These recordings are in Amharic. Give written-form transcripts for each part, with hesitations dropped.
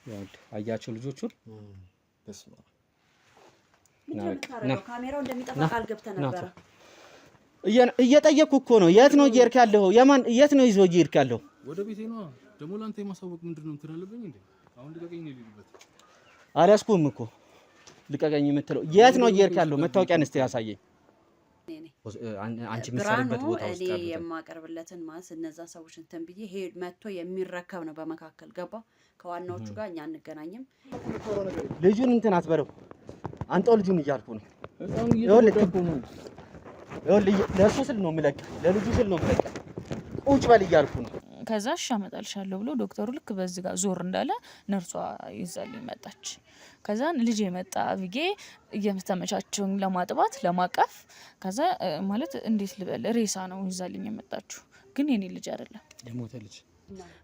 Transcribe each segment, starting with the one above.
ያው አያቸው ልጆቹን በስማ ነው ካሜራው እንደሚጠፋ ቃል ገብተህ ነበር። እየጠየቅኩ እኮ ነው። የት ነው እየሄድክ ያለው? የት ነው ይዞ እየሄድክ ያለው? ወደ ቤቴ ነው። ደግሞ ላንተ የማሳወቅ ምንድነው እንትን አለብኝ እንዴ? አሁን ልቀቀኝ ነው ልልበት። አልያዝኩም እኮ ልቀቀኝ የምትለው የት ነው እየሄድክ ያለው? መታወቂያን እስቲ ያሳየኝ። አንቺ የምትሰሪበት ቦታ ውስጥ እኔ የማቀርብለትን ማለት እነዛ ሰዎች እንትን ብዬ ሄድ መጥቶ የሚረከብ ነው። በመካከል ገባ ከዋናዎቹ ጋር እኛ አንገናኝም። ልጁን እንትን አትበለው። አንተው ልጁን እያልኩ ነው። ለእሱ ስል ነው የምለቅ፣ ለልጁ ስል ነው የምለቅ። ቁጭ በል እያልኩ ነው። ከዛ እሺ አመጣልሻለሁ ብሎ ዶክተሩ ልክ በዚህ ጋር ዞር እንዳለ ነርሷ ይዛልኝ መጣች። ከዛ ልጅ የመጣ ብዬ እየተመቻቸውን ለማጥባት ለማቀፍ ከዛ ማለት እንዴት ልበል ሬሳ ነው ይዛልኝ የመጣችሁ፣ ግን የኔ ልጅ አይደለም የሞተ ልጅ።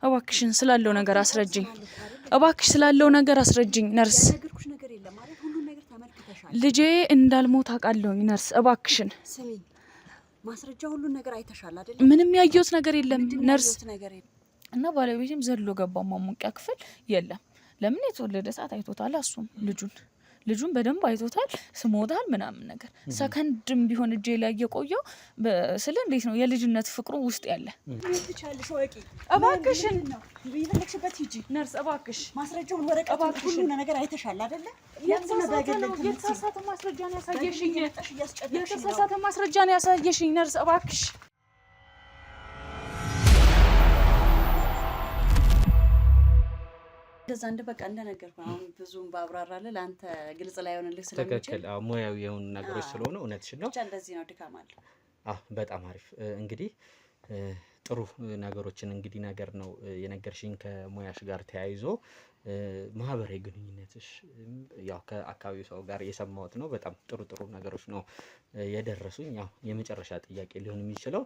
እባክሽን ስላለው ነገር አስረጅኝ፣ እባክሽ ስላለው ነገር አስረጅኝ ነርስ። ልጄ እንዳልሞት አውቃለሁ ነርስ፣ እባክሽን ማስረጃ ሁሉ ነገር አይተሻል አይደል? ምንም ያየሁት ነገር የለም ነርስ። እና ባለቤቴም ዘሎ ገባ ማሞቂያ ክፍል የለም። ለምን የተወለደ ሰዓት አይቶታል። እሱም ልጁን በደንብ አይቶታል። ስሞታል ምናምን ነገር ሰከንድም ቢሆን እጄ ላይ የቆየው ስለ እንዴት ነው የልጅነት ፍቅሩ ውስጥ ያለ። እባክሽን ይፈልክሽበት ሂጂ ነርስ፣ እባክሽ ማስረጃውን ወረቀት ሁሉ ነገር አይተሻል አይደል? የተሳሳተ ማስረጃ ነው ያሳየሽኝ። የተሳሳተ ማስረጃ ነው ያሳየሽኝ ነርስ፣ እባክሽ። እንደዛ በቃ እንደነገርኩ አሁን ብዙም ባብራራለ ለአንተ ግልጽ ላይ ሆነልህ ስለሚችል ተከክል ሙያዊ የሆኑ ነገሮች ስለሆነ እውነትሽ ነው። ብቻ እንደዚህ ነው። ድካም አለ። በጣም አሪፍ። እንግዲህ ጥሩ ነገሮችን እንግዲህ ነገር ነው የነገርሽኝ ከሙያሽ ጋር ተያይዞ ማህበራዊ ግንኙነትሽ ያው ከአካባቢው ሰው ጋር የሰማሁት ነው። በጣም ጥሩ ነገሮች ነው የደረሱኝ። ያው የመጨረሻ ጥያቄ ሊሆን የሚችለው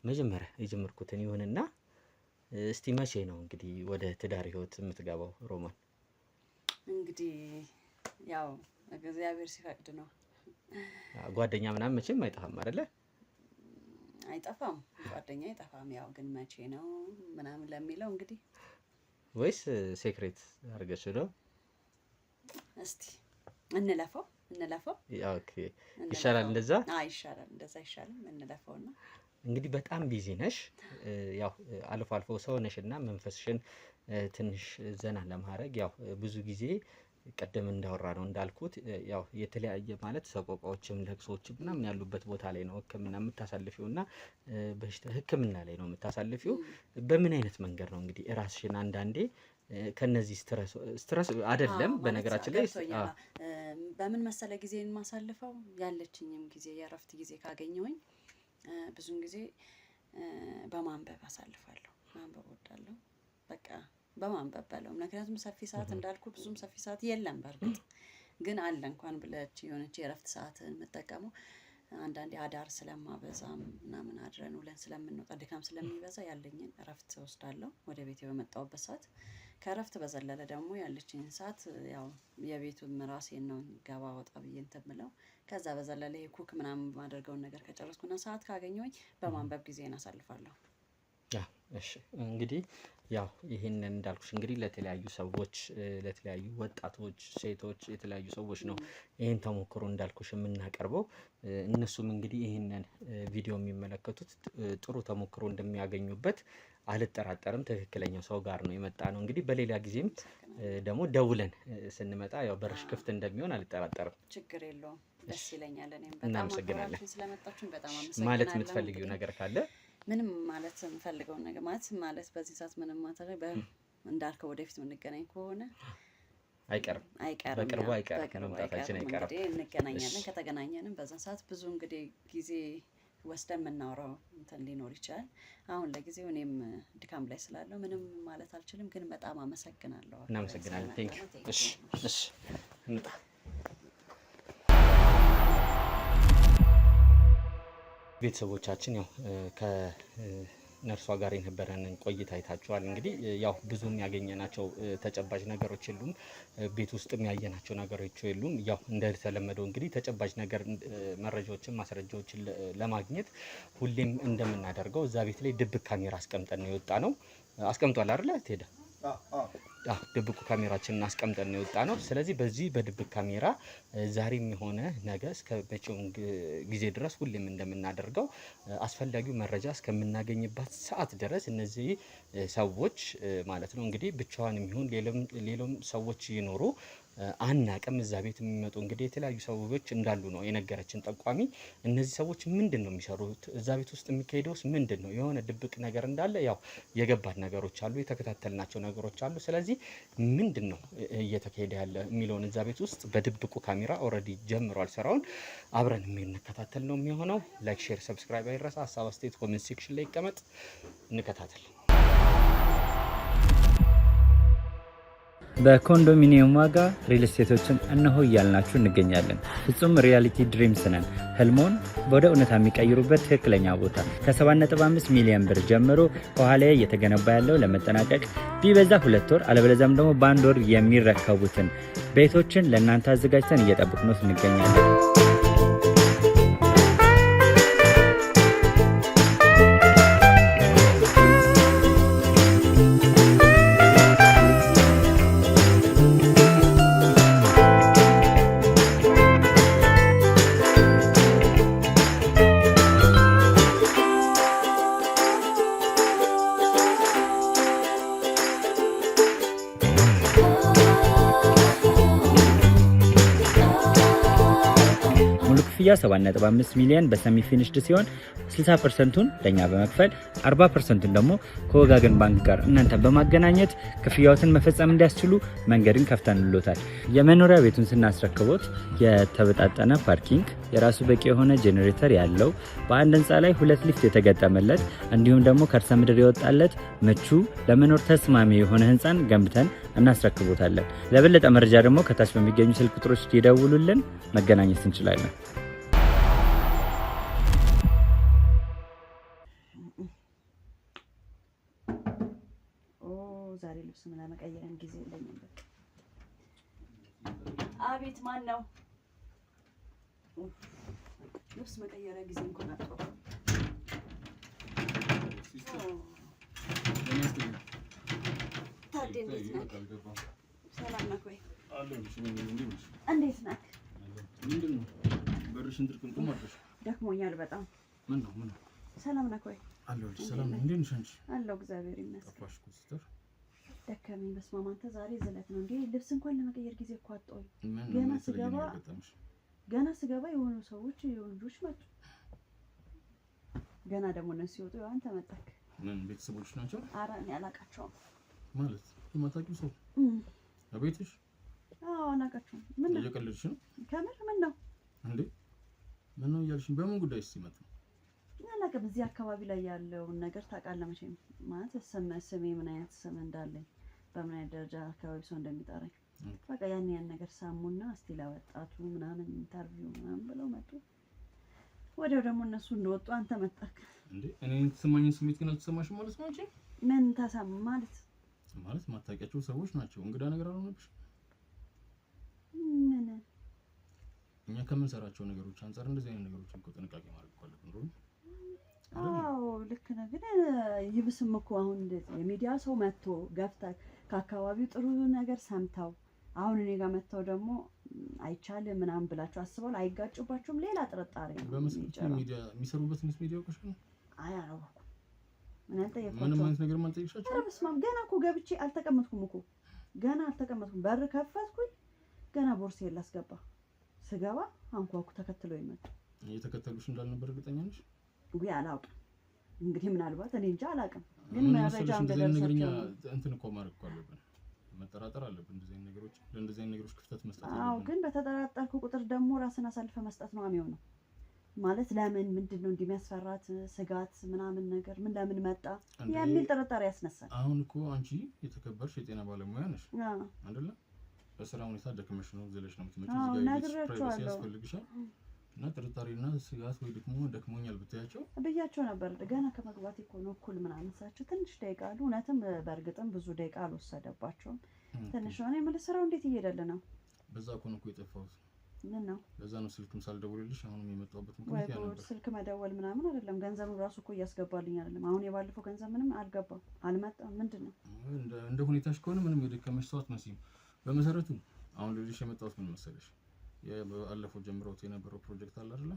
መጀመሪያ የጀመርኩትን ይሁንና እስቲ መቼ ነው እንግዲህ ወደ ትዳር ህይወት የምትገባው ሮማን? እንግዲህ ያው እግዚአብሔር ሲፈቅድ ነው። ጓደኛ ምናምን መቼም አይጠፋም አይደለ? አይጠፋም፣ ጓደኛ አይጠፋም። ያው ግን መቼ ነው ምናምን ለሚለው እንግዲህ ወይስ ሴክሬት አድርገሽ ነው? እስቲ እንለፈው። ኦኬ ይሻላል እንደዛ? ይሻላል እንደዛ ይሻላል። እንለፈውና እንግዲህ በጣም ቢዚ ነሽ። ያው አልፎ ሰው ነሽና መንፈስሽን ትንሽ ዘና ለማድረግ ያው ብዙ ጊዜ ቀደም እንዳወራ ነው እንዳልኩት ያው የተለያየ ማለት ሰቆቃዎችም ለቅሶችም ምናምን ያሉበት ቦታ ላይ ነው ህክምና የምታሳልፊውና በሽታ ህክምና ላይ ነው የምታሳልፊው። በምን አይነት መንገድ ነው እንግዲህ ራስሽን አንዳንዴ ከነዚህ ስትረስ አይደለም በነገራችን ላይ በምን መሰለ ጊዜን ማሳልፈው ያለችኝም ጊዜ የእረፍት ጊዜ ካገኘሁኝ ብዙን ጊዜ በማንበብ አሳልፋለሁ። ማንበብ ወዳለሁ በቃ በማንበብ ባለው ምክንያቱም ሰፊ ሰዓት እንዳልኩ ብዙም ሰፊ ሰዓት የለም። በርግጥ ግን አለ እንኳን ብለች የሆነች የእረፍት ሰዓትን የምጠቀመው አንዳንዴ አዳር ስለማበዛም ምናምን አድረን ውለን ስለምንወጣ ድካም ስለሚበዛ ያለኝን እረፍት ወስዳለሁ ወደ ቤቴ በመጣሁበት ሰዓት። ከእረፍት በዘለለ ደግሞ ያለችኝ ሰዓት ያው የቤቱን ራሴን ነው ገባ ወጣ ብዬ እንትን ብለው ከዛ በዘለለ ኩክ ምናምን ማድረገውን ነገር ከጨረስኩና ሰዓት ካገኘሁኝ በማንበብ ጊዜን አሳልፋለሁ። እሺ እንግዲህ ያው ይሄንን እንዳልኩሽ እንግዲህ ለተለያዩ ሰዎች ለተለያዩ ወጣቶች ሴቶች የተለያዩ ሰዎች ነው ይሄን ተሞክሮ እንዳልኩሽ የምናቀርበው። እነሱም እንግዲህ ይሄንን ቪዲዮ የሚመለከቱት ጥሩ ተሞክሮ እንደሚያገኙበት አልጠራጠርም። ትክክለኛው ሰው ጋር ነው የመጣ ነው። እንግዲህ በሌላ ጊዜም ደግሞ ደውለን ስንመጣ ያው በርሽ ክፍት እንደሚሆን አልጠራጠርም። ችግር የለውም። ደስ ይለኛል። እኔም በጣም አመሰግናለሁ ስለመጣችሁኝ በጣም አመሰግናለሁ። ማለት የምትፈልጊው ነገር ካለ? ምንም ማለት የምፈልገው ነገር ማለት በዚህ ሰዓት ምንም ማለት እንዳልከው ወደፊት የምንገናኝ ከሆነ አይቀርም በቅርቡ አይቀርም መምጣታችን አይቀርም። እንግዲህ እንገናኛለን። ከተገናኘንም በዛ ሰዓት ብዙ እንግዲህ ጊዜ ወስደን የምናወራው እንትን ሊኖር ይችላል። አሁን ለጊዜው እኔም ድካም ላይ ስላለው ምንም ማለት አልችልም። ግን በጣም አመሰግናለሁ። እናመሰግናለን። ቴንክ ዩ። እሺ እንጣ ቤተሰቦቻችን ያው ከነርሷ ጋር የነበረንን ቆይታ አይታችኋል። እንግዲህ ያው ብዙም ያገኘናቸው ተጨባጭ ነገሮች የሉም፣ ቤት ውስጥም ያየናቸው ነገሮች የሉም። ያው እንደተለመደው እንግዲህ ተጨባጭ ነገር መረጃዎችን ማስረጃዎችን ለማግኘት ሁሌም እንደምናደርገው እዛ ቤት ላይ ድብቅ ካሜራ አስቀምጠን ነው የወጣ ነው። አስቀምጧል አይደል? ትሄደ ድብቁ ካሜራችንን አስቀምጠን ነው የወጣነው። ስለዚህ በዚህ በድብቅ ካሜራ ዛሬም የሆነ ነገ እስከ መቼውም ጊዜ ድረስ ሁሌም እንደምናደርገው አስፈላጊው መረጃ እስከምናገኝበት ሰዓት ድረስ እነዚህ ሰዎች ማለት ነው እንግዲህ ብቻዋን የሚሆን ሌሎም ሰዎች ይኖሩ አናቅም። እዛ ቤት የሚመጡ እንግዲህ የተለያዩ ሰዎች እንዳሉ ነው የነገረችን ጠቋሚ። እነዚህ ሰዎች ምንድን ነው የሚሰሩት? እዛ ቤት ውስጥ የሚካሄደውስ ምንድን ነው? የሆነ ድብቅ ነገር እንዳለ ያው የገባን ነገሮች አሉ፣ የተከታተልናቸው ነገሮች አሉ። ስለዚህ ምንድን ነው እየተካሄደ ያለ የሚለውን እዛ ቤት ውስጥ በድብቁ ካሜራ ኦልሬዲ ጀምሯል ስራውን። አብረን የምንከታተል ነው የሚሆነው። ላይክ፣ ሼር፣ ሰብስክራይብ አይረሳ። ሀሳብ አስተያየት ኮሜንት ሴክሽን ላይ ይቀመጥ። እንከታተል። በኮንዶሚኒየም ዋጋ ሪል ስቴቶችን እነሆ እያልናችሁ እንገኛለን። ፍጹም ሪያሊቲ ድሪምስ ነን። ህልሞን ወደ እውነታ የሚቀይሩበት ትክክለኛ ቦታ። ከ7.5 ሚሊዮን ብር ጀምሮ ከኋላ እየተገነባ ያለው ለመጠናቀቅ ቢበዛ 2 ወር አለበለዚያም ደግሞ በ1 ወር የሚረከቡትን ቤቶችን ለእናንተ አዘጋጅተን እየጠበቅነው እንገኛለን። ክፍያ 7.5 ሚሊዮን በሰሚ ፊኒሽድ ሲሆን 60%ቱን ለኛ በመክፈል 40%ቱን ደግሞ ከወጋገን ባንክ ጋር እናንተ በማገናኘት ክፍያዎትን መፈጸም እንዲያስችሉ መንገድን ከፍተንሎታል። የመኖሪያ ቤቱን ስናስረክቦት የተበጣጠነ ፓርኪንግ፣ የራሱ በቂ የሆነ ጄኔሬተር ያለው በአንድ ህንፃ ላይ 2 ሊፍት የተገጠመለት እንዲሁም ደግሞ ከርሰ ምድር የወጣለት ምቹ ለመኖር ተስማሚ የሆነ ህንፃን ገንብተን እናስረክቦታለን። ለበለጠ መረጃ ደግሞ ከታች በሚገኙ ስልክ ቁጥሮች ይደውሉልን፣ መገናኘት እንችላለን። ዛሬ ልብስ ምን ለመቀየርም ጊዜ የለኝም። አቤት ማን ነው? ልብስ መቀየሪያ ጊዜ እንኳን አጥቶ ታዲያ እንዴት ነህ? ሰላም ነህ ወይ? እንዴት ነህ? ምንድን ነው በርሽን ጥርቅምቁም አድርገሽ? ደክሞኛል በጣም። ምን ነው ሰላም ነህ ወይ? አለሁልሽ። ሰላም ነው። እንዴት ነሽ አንቺ? አለሁ እግዚአብሔር ይመስገን። ጠፋሽ እኮ ሲስተር። ደከመኝ። በስመ አብ አንተ ዛሬ ዝለት ነው እንዴ? ልብስ እንኳን ለመቀየር ጊዜ እኮ አጣሁኝ። ገና ስገባ የሆኑ ሰዎች የሆኑ ልጆች መጡ። ገና ደግሞ እነሱ ሲወጡ አንተ መጣክ። ምን ቤተሰቦች ናቸው? ኧረ እኔ አላውቃቸውም። ማለት የማታውቂው ሰው አቤትሽ? አዎ አላውቃቸውም። ምን ነው እየቀለድሽ ነው? ከምር ምን ነው እንዴ? ምን ነው እያልሽኝ? በምን ጉዳይ ሲመጡ? አላውቅም። እዚህ አካባቢ ላይ ያለውን ነገር ታውቃለህ መቼም። ማለት ስሜ ምን አይነት ስም እንዳለኝ በምን አይነት ደረጃ አካባቢ ሰው እንደሚጠራኝ በቃ ያን ነገር ሳሙና እስቲ ለወጣቱ ምናምን ኢንተርቪው ምናምን ብለው መጡ። ወዲያው ደግሞ እነሱ እንደወጡ አንተ መጣክ። እንዴ እኔ የተሰማኝን ስሜት ግን አልተሰማሽም ማለት ነው አንቺ? ምን ተሰማ ማለት ማታውቂያቸው ሰዎች ናቸው። እንግዳ ነገር አልሆነብሽ? ምን እኛ ከምንሰራቸው ነገሮች አንፃር እንደዚህ አይነት ነገሮችን እኮ ጥንቃቄ ማድረግ እኮ አለብን ነው። አዎ ልክ ነህ። ግን ይብስም እኮ አሁን እንደዚህ የሚዲያ ሰው መጥቶ ገፍተህ ከአካባቢው ጥሩ ነገር ሰምተው አሁን እኔ ጋር መጥተው ደግሞ አይቻልም ምናምን ብላችሁ አስበው አይጋጩባችሁም? ሌላ ጥርጣሬ ነው። በመስመር ሚዲያ የሚሰሩበት ሚዲያ እኮ ነው። አይ አላወኩም። ምን አልጠየቅኳቸውም። ምንም አይነት ነገር ማልጠየቅሻቸው? ኧረ በስመ አብ ገና እኮ ገብቼ አልተቀመጥኩም እኮ ገና አልተቀመጥኩም። በር ከፈትኩኝ ገና ቦርሳዬን ላስገባ ስገባ አንኳኩ ተከትለው ይመጡ። እየተከተሉሽ እንዳልነበር እርግጠኛ ነሽ? ወይ አላውቅም። እንግዲህ ምናልባት እኔ እንጃ አላውቅም። ግን መረጃ እንደነገርኛ እንትን እኮ ማድረግ እኮ አለብን። መጠራጠር አለብን። እንደዚህ አይነት ነገሮች ለእንደዚህ አይነት ነገሮች ክፍተት መስጠት አለብን። አዎ ግን በተጠራጠርኩ ቁጥር ደግሞ ራስን አሳልፈ መስጠት ነው የሚሆነው። ማለት ለምን ምንድነው እንደሚያስፈራት ስጋት ምናምን ነገር ምን ለምን መጣ የሚል ጥርጣሬ ያስነሳል። አሁን እኮ አንቺ የተከበርሽ የጤና ባለሙያ ነሽ አይደለ? በስራ ሁኔታ ደክመሽ ነው ዘለሽ ነው የምትመጪው። እዚህ ጋር ፕራይቬሲ ያስፈልግሻል። እና ጥርጣሬና ስጋት ወይ ደግሞ ደክሞኛል ብታያቸው ብያቸው ነበር። ገና ከመግባት እኮ ነው እኩል ምናምን ሳቸው ትንሽ ደቂቃ አሉ። እውነትም በእርግጥም ብዙ ደቂቃ አልወሰደባቸውም። ትንሽ ነው። እኔ የምልህ ስራው እንዴት እየሄደልህ ነው? በዛ እኮ ነው እኮ የጠፋሁት። ምን ነው ለዛ ነው ስልክም ሳልደውልልሽ አሁንም የመጣሁበት ምክንያት ያ ነበር። ስልክ መደወል ምናምን አይደለም፣ ገንዘቡ ራሱ እኮ እያስገባልኝ አይደለም። አሁን የባለፈው ገንዘብ ምንም አልገባም አልመጣም። ምንድነው እንደ ሁኔታሽ ከሆነ ምንም የደከመሽ ሰው አትመስይም። በመሰረቱ አሁን ልልሽ የመጣሁት ምን መሰለሽ፣ ያለፈው ጀምሮት የነበረው ፕሮጀክት አለ አይደል?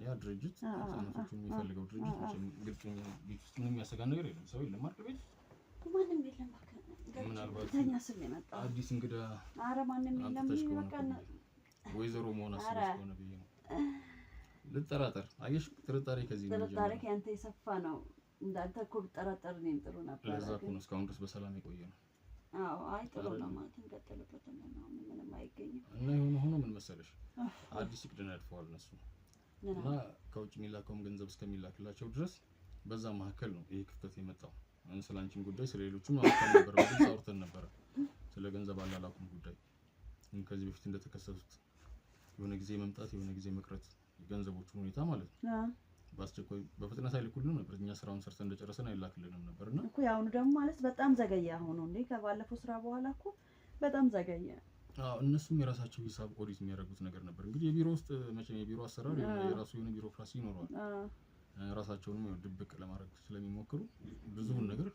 ያ ድርጅት ህፃናቶችን የሚፈልገው ድርጅት ግልጽ ቤት ውስጥ ምንም ያሰጋ ነገር የለም። ሰው የለም አይደል? ቤት ማንም የለም። ምናልባት ተኛ ስል የመጣ አዲስ እንግዳ ኧረ ማንም የለም። በቃ ወይዘሮ መሆን አስበሽ ከሆነ ብዬ ነው። ልጠራጠር። አየሽ፣ ጥርጣሬ ከዚህ ነው። ጥርጣሬ ከአንተ የሰፋ ነው። እንዳንተ እኮ ብጠራጠር እኔም ጥሩ ነበር። ለዛ እኮ ነው እስካሁን ድረስ በሰላም የቆየ ነው። አዎ፣ አይ ጥሩ ነው ማለት እንቀጥልበት እና ምንም አይገኝም። እና የሆነ ሆኖ ምን መሰለሽ፣ አዲስ እቅድ ነድፈዋል እነሱ እና ከውጭ የሚላከውም ገንዘብ እስከሚላክላቸው ድረስ በዛ መካከል ነው ይሄ ክፍተት የመጣው። ስለ አንቺም ጉዳይ ስለ ሌሎችም አውርተን ነበር፣ በግልጽ አውርተን ነበር ስለ ገንዘብ አላላኩም ጉዳይ። ከዚህ በፊት እንደተከሰቱት የሆነ ጊዜ መምጣት የሆነ ጊዜ መቅረት የገንዘቦቹን ሁኔታ ማለት ነው። በአስቸኳይ በፍጥነት አይልኩልንም ነበር። እኛ ስራውን ሰርተን እንደጨረሰን አይላክልንም ነበርና እኮ ያሁኑ ደግሞ ማለት በጣም ዘገየ። አሁን እንዴ ከባለፈው ስራ በኋላ እኮ በጣም ዘገየ። እነሱም የራሳቸው ሂሳብ ኦዲት የሚያደርጉት ነገር ነበር። እንግዲህ የቢሮ ውስጥ መቼም የቢሮ አሰራር የራሱ የሆነ ቢሮክራሲ ይኖረዋል። ራሳቸውንም ድብቅ ለማድረግ ስለሚሞክሩ ብዙውን ነገር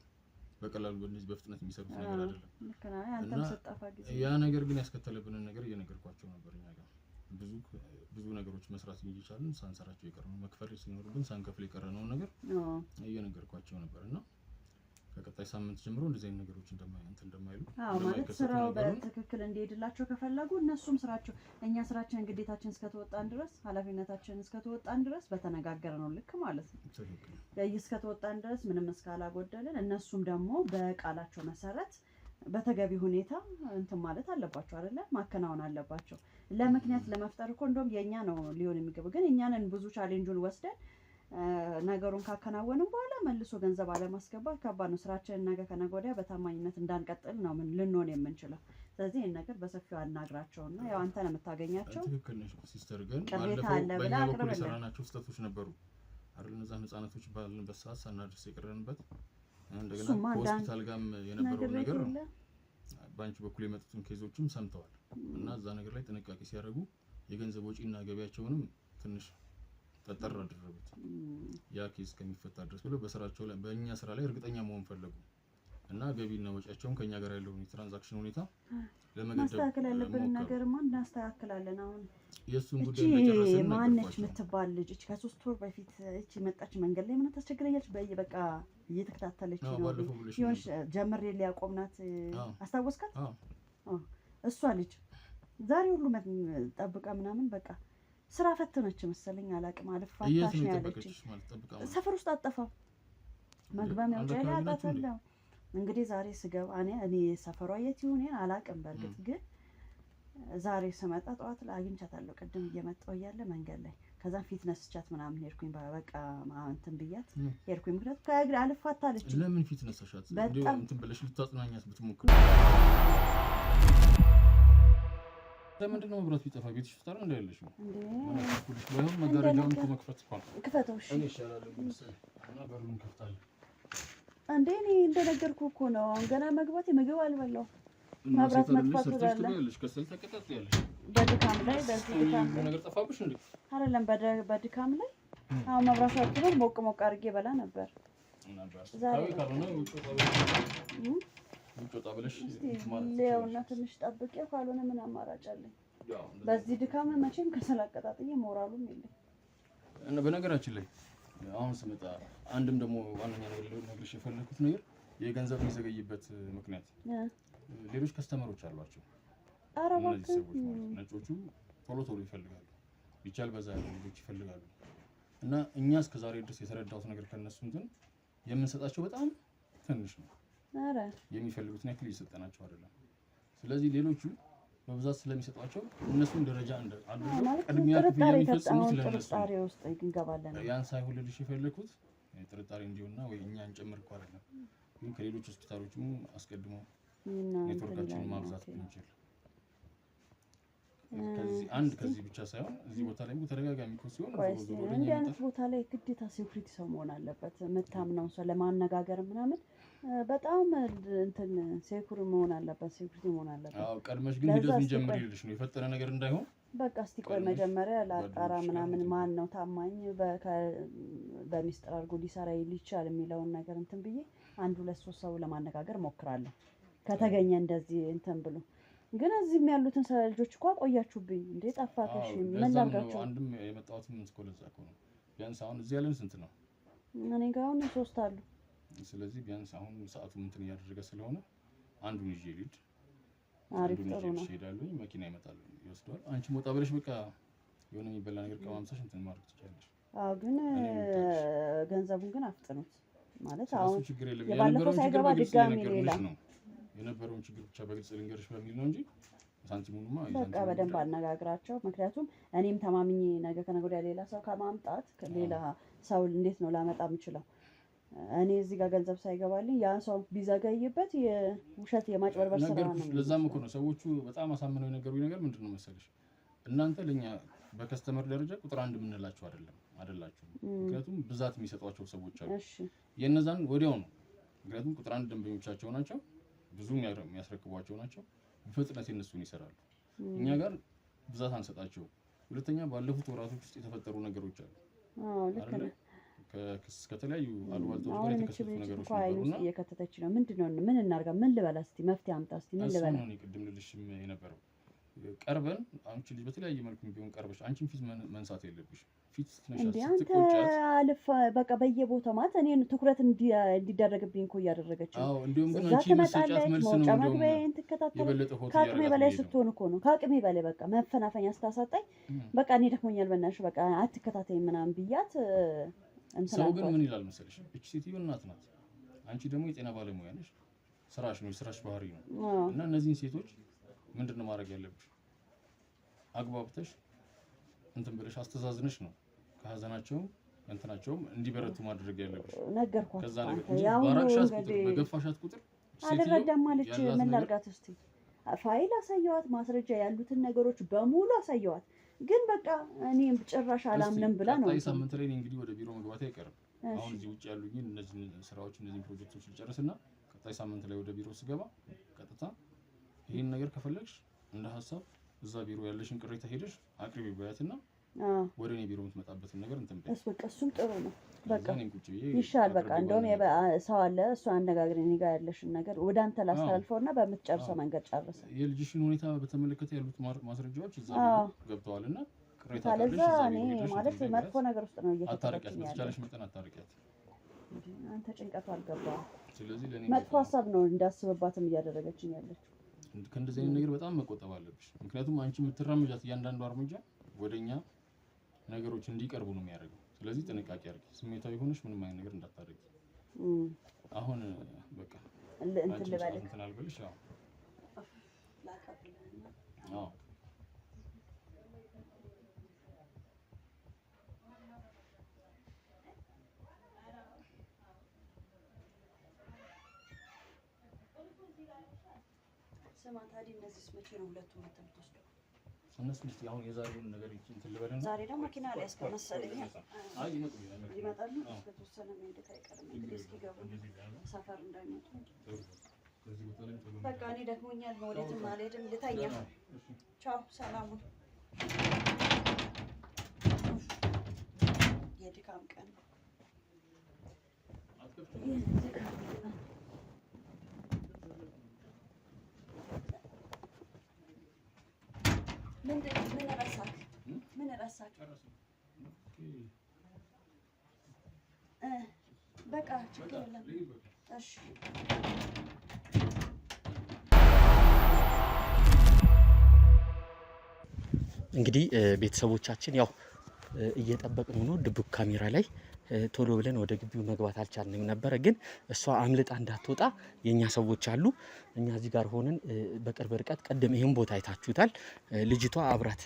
በቀላሉ በእነዚህ በፍጥነት የሚሰሩት ነገር አይደለም። እና ያ ነገር ግን ያስከተለብንን ነገር እየነገርኳቸው ነበር። እኛ ጋር ብዙ ነገሮች መስራት እየቻልን ሳንሰራቸው የቀረነው መክፈል ሲኖርብን ሳንከፍል የቀረነውን ነገር እየነገርኳቸው ነበር እና ከቀጣይ ሳምንት ጀምሮ እንደዚህ አይነት ነገሮች እንደማይሉ ማለት ስራው በትክክል እንዲሄድላቸው ከፈለጉ እነሱም ስራቸው እኛ ስራችንን ግዴታችን እስከተወጣን ድረስ ኃላፊነታችንን እስከተወጣን ድረስ በተነጋገርነው ልክ ማለት ነው እስከተወጣን ድረስ ምንም እስካላጎደልን እነሱም ደግሞ በቃላቸው መሰረት በተገቢ ሁኔታ እንትን ማለት አለባቸው አይደለ? ማከናወን አለባቸው። ለምክንያት ለመፍጠር እኮ እንደውም የኛ ነው ሊሆን የሚገባው። ግን እኛንን ብዙ ቻሌንጁን ወስደን ነገሩን ካከናወንን በኋላ መልሶ ገንዘብ አለማስገባት ከባድ ነው። ስራችንን ነገ ከነገ ወዲያ በታማኝነት እንዳንቀጥል ነው ልንሆን የምንችለው። ስለዚህ ይሄን ነገር በሰፊው አናግራቸውና ያው አንተ ነው የምታገኛቸው። ትክክል ነሽ ሲስተር። ግን ባለፈው በእኛ በኩል የሰራናቸው ስህተቶች ነበሩ አይደል? እነዛን ህፃናቶች ባልንበት ሰዓት ሳናደርስ የቀረንበት እንደገና ሆስፒታል ጋርም የነበረው ነገር ነው። ባንቺ በኩል የመጡትን ኬዞችም ሰምተዋል እና እዛ ነገር ላይ ጥንቃቄ ሲያደርጉ የገንዘብ ወጪና ገቢያቸውንም ትንሽ ተጠራ አደረጉት። ያ ኬዝ ከሚፈታ ድረስ ብለው በስራቸው ላይ በእኛ ስራ ላይ እርግጠኛ መሆን ፈለጉ እና ገቢና ወጪያቸውን ከኛ ጋር ያለውን የትራንዛክሽን ሁኔታ ለመገደብ ማስተካከል ያለብን ነገርማ እናስተካክላለን። አሁን የሱን ጉዳይ እንደጨረስን ማነች የምትባል ልጅ እቺ ከ3 ወር በፊት እቺ መጣች መንገድ ላይ ምን ታስቸግረኛለች በቃ እየተከታተለች ነው ይሆንሽ ጀምሬ ሊያቆምናት አስታወስካት? እሷ ልጅ ዛሬ ሁሉ ጠብቃ ምናምን በቃ ስራ ፈተነች መሰለኝ አላቅም አልፋታሽ ነው ያለችኝ። ሰፈር ውስጥ አጠፋው መግቢያ መውጫ ላይ አጣታለሁ። እንግዲህ ዛሬ ስገባ እኔ ሰፈሯ የት ይሁን አላቅም። በርግጥ ግን ዛሬ ስመጣ ጠዋት ላይ አግኝቻታለሁ። ቅድም እየመጣሁ እያለ መንገድ ላይ ከዛም ፊት ነስቻት ምናምን ሄድኩኝ። በቃ እንትን ብያት ሄድኩኝ። ምክንያቱም ከእግሬ አልፋታለች። ለምን ፊት ነስሻት? እንትን ብለሽ ልታጽናኛት ብትሞክሪ ለምንድን ነው መብራት ቢጠፋ ቤትሽ ፍታራ እንዳይልሽ ነው እንዴ? ወይም መጋረጃውን ከመክፈት እንኳን ክፈተው። እሺ ይሻላል እና በሩን ከፍታለሁ እንዴ? እኔ እንደነገርኩ እኮ ነው። ገና መግባቴ ምግብ አልበላው መብራት መጥፋት ትላለሽ። ከሰል ተቀጣጥያለሽ በድካም ላይ በዚህ ድካም ነገር ጠፋብሽ እንዴ? አይደለም በድካም ላይ አሁን መብራት አጥቶ ሞቅ ሞቅ አድርጌ በላ ነበር። ዛሬ ካልሆነ ውጭ ብለሽ ለውና ትንሽ ጠብቄው ካልሆነ ምን አማራጭ አለኝ? በዚህ ድካም መቼም ከሰል አቀጣጥዬ ሞራሉም የለኝ። እና በነገራችን ላይ አሁን ስመጣ አንድም ደግሞ ዋነኛ ነገር ልነግርሽ የፈለኩት ነገር የገንዘብ የሚዘገይበት ምክንያት ሌሎች ከስተመሮች አሏቸው። እነዚህ ሰዎች ማለት ነጮቹ ቶሎ ይፈልጋሉ፣ ቢቻል በዛ ያሉ ልጆች ይፈልጋሉ። እና እኛ እስከዛሬ ድረስ የተረዳሁት ነገር ከነሱ እንትን የምንሰጣቸው በጣም ትንሽ ነው። የሚፈልጉትን ያክል እየሰጠናቸው አይደለም። ስለዚህ ሌሎቹ በብዛት ስለሚሰጧቸው እነሱን ደረጃ አድርገው ቅድሚያ ክፍያ የሚፈጽሙት ለነሱ ነው። ያን ሳይሆን ልልሽ የፈለኩት ጥርጣሬ እንዲሆንና ወይ እኛን ጨምር እኮ አይደለም፣ ግን ከሌሎች ሆስፒታሎችም አስቀድሞ ኔትወርካችንን ማብዛት ብንችል ከዚህ ብቻ ሳይሆን እዚህ ቦታ ላይ ተደጋጋሚ እኮ ሲሆን እንዲህ አይነት ቦታ ላይ ግዴታ ሴኩሪቲ ሰው መሆን አለበት። የምታምነው ሰው ለማነጋገር ምናምን በጣም እንትን ሴኩሪ መሆን አለበት፣ ሴኩሪቲ መሆን አለበት። አዎ ቀድመሽ ግን ሂደቱን ጀምሪልሽ ነው የፈጠነ ነገር እንዳይሆን። በቃ እስቲ ቆይ መጀመሪያ ላጣራ ምናምን ማን ነው ታማኝ በሚስጥር አድርጎ ሊሰራ ይችላል የሚለውን ነገር እንትን ብዬ 1-2-3 ሰው ለማነጋገር ሞክራለሁ። ከተገኘ እንደዚህ እንትን ብሎ ግን እዚህም ያሉትን ልጆች እኮ ቆያችሁብኝ እንዴ ጠፋከሽ ምን ላድርጋችሁ? አንድም የመጣሁትም እስኮለዛ እኮ ነው። ቢያንስ አሁን እዚህ ያለን ስንት ነው? እኔ ጋር አሁን 3 አሉ። ስለዚህ ቢያንስ አሁን ሰዓቱ እንትን እያደረገ ስለሆነ አንዱን ይዤ ልሂድ። አሪፍ ጥሩ ነው። ይሄዳሉ፣ መኪና ይመጣል ይወስደዋል። አንቺ ሞጣ ብለሽ በቃ የሆነ የሚበላ ነገር ቀማምሰሽ እንትን ማድረግ ትችላለሽ። አዎ ግን ገንዘቡን ግን አፍጥኑት ማለት አሁን ችግር የለም። የባለፈው ሳይገባ ድጋሚ ሌላ ነው የነበረውን ችግር ብቻ በግልጽ ልንገርሽ በሚል ነው እንጂ ሳንቲሙንማ በቃ በደንብ አነጋግራቸው። ምክንያቱም እኔም ተማምኜ ነገ ከነገ ወዲያ ሌላ ሰው ከማምጣት ሌላ ሰው እንዴት ነው ላመጣ የምችለው? እኔ እዚህ ጋር ገንዘብ ሳይገባልኝ ያ ሰው ቢዘገይበት የውሸት የማጭበርበር ስራ ነው። ለዛም እኮ ነው ሰዎቹ በጣም አሳምነው የነገሩኝ ነገር ምንድነው መሰለሽ፣ እናንተ ለኛ በከስተመር ደረጃ ቁጥር 1 የምንላችሁ አይደላችሁ። ምክንያቱም ብዛት የሚሰጧቸው ሰዎች አሉ። እሺ የነዛን ወዲያው ነው። ምክንያቱም ቁጥር 1 ደንበኞቻቸው ናቸው፣ ብዙ የሚያስረክቧቸው ናቸው። በፍጥነት የነሱን ይሰራሉ። እኛ ጋር ብዛት አንሰጣቸው። ሁለተኛ ባለፉት ወራቶች ውስጥ የተፈጠሩ ነገሮች አሉ። አዎ ልክ ነው። ከተለያዩ አሉባልታዎች ጋር የተከሰቱ ነገሮች ነበሩና እየከተተች ነው። ምንድነው ምን እናርጋ? ምን ልበላ? እስቲ መፍትሄ አምጣ። እስቲ ምን ልበላ? ነው ቅድም ልልሽም የነበረው ቀርበን አንቺ ልጅ በተለያየ መልኩ ቢሆን ቀርበሽ አንቺን ፊት መንሳት የለብሽ። ፊት እንዴ አንተ አልፋ በቃ በየቦታው ማለት እኔን ትኩረት እንዲደረግብኝ እኮ እያደረገች ነው። አዎ እንዲሁም ግን አንቺ መስጫት መልስ ነው የበለጠ ፎቶ ከአቅሜ በላይ ስትሆን እኮ ነው። ከአቅሜ በላይ በቃ መፈናፈኛ ስታሳጣኝ በቃ እኔ ደክሞኛል በእናትሽ በቃ አትከታተይኝ ምናምን ብያት ሰው ግን ምን ይላል መሰለሽ፣ እቺ ሴትዮ እናት ናት፣ አንቺ ደግሞ የጤና ባለሙያ ነሽ፣ ስራሽ ነው፣ የስራሽ ባህሪ ነው። እና እነዚህን ሴቶች ምንድነው ማድረግ ያለብሽ? አግባብተሽ እንትን ብለሽ አስተዛዝነሽ ነው ከሀዘናቸውም እንትናቸውም እንዲበረቱ ማድረግ ያለብሽ። ነገርኳት። ከዛ ነገር ያው ባራክሻት ቁጥር በገፋሻት ቁጥር አልረዳም ማለች። ምን ላድርጋት? እስቲ ፋይል አሳየዋት፣ ማስረጃ ያሉትን ነገሮች በሙሉ አሳየዋት። ግን በቃ እኔ ጭራሽ አላምንም ብላ ነው። ቀጣይ ሳምንት ላይ እንግዲህ ወደ ቢሮ መግባት አይቀርም። አሁን እዚህ ውጭ ያሉኝ እነዚህ ስራዎች እነዚህ ፕሮጀክቶች ልጨርስና ቀጣይ ሳምንት ላይ ወደ ቢሮ ስገባ ቀጥታ ይሄን ነገር ከፈለግሽ እንደ ሀሳብ እዛ ቢሮ ያለሽን ቅሬታ ሄደሽ አቅርቢ ባያትና ወደ እኔ ቢሮ የምትመጣበትን ነገር እንትን በይ። በቃ እሱም ጥሩ ነው። በቃ ይሻል። በቃ እንደውም ሰው አለ እሱ አነጋግረኝ እኔ ጋር ያለሽን ነገር ወደ አንተ ላስተላልፈውና በምትጨርሰው መንገድ ጨርሰ። የልጅሽን ሁኔታ በተመለከተ ያሉት ማስረጃዎች እዛ ገብተዋልና ቅሬታ ካለሽ እዛ ቢሮ ሄደሽ ማለት መጥፎ ነገር ውስጥ ነው አታርቂያት፣ በተቻለሽ መጠን አታርቂያት። አንተ ጭንቀቱ አልገባም። ስለዚህ ለኔ መጥፎ ሀሳብ ነው እንዳስብባትም እያደረገችኝ ያለችው። ከእንደዚህ አይነት ነገር በጣም መቆጠብ አለብሽ። ምክንያቱም አንቺ የምትራመጃት እያንዳንዱ እርምጃ ወደኛ ነገሮች እንዲቀርቡ ነው የሚያደርገው። ስለዚህ ጥንቃቄ አድርጊ። ስሜታዊ ሆነሽ ምንም አይነት ነገር እንዳታደርጊ። አሁን በቃ እንትን ልበልህ እንትን አልበልሽ። አዎ ስማ ታዲያ እነዚህስ መቼ ነው ሁለቱም የምትወስደው? እነሱ እስኪ አሁን የዛሬውን ነገር እንትን ልበልና ዛሬ ደግሞ መኪና ላይ ያስቀመሰለኝ። አይ ይመጣሉ። በተወሰነ መንገድ አይቀርም እንግዲህ እስኪገቡ ሰፈር እንዳይመጡ። በቃ እኔ ደክሞኛል፣ ወዴትም አልሄድም፣ ልተኛ። ቻው፣ ሰላሙን። የድካም ቀን ምን ረሳክ? በቃ ችግር የለም። እሺ እንግዲህ ቤተሰቦቻችን ያው እየጠበቅን ነው። ድብቅ ካሜራ ላይ ቶሎ ብለን ወደ ግቢው መግባት አልቻልንም ነበረ፣ ግን እሷ አምልጣ እንዳትወጣ የኛ ሰዎች አሉ። እኛ እዚህ ጋር ሆነን በቅርብ ርቀት ቀደም ይሄን ቦታ አይታችሁታል። ልጅቷ አብራት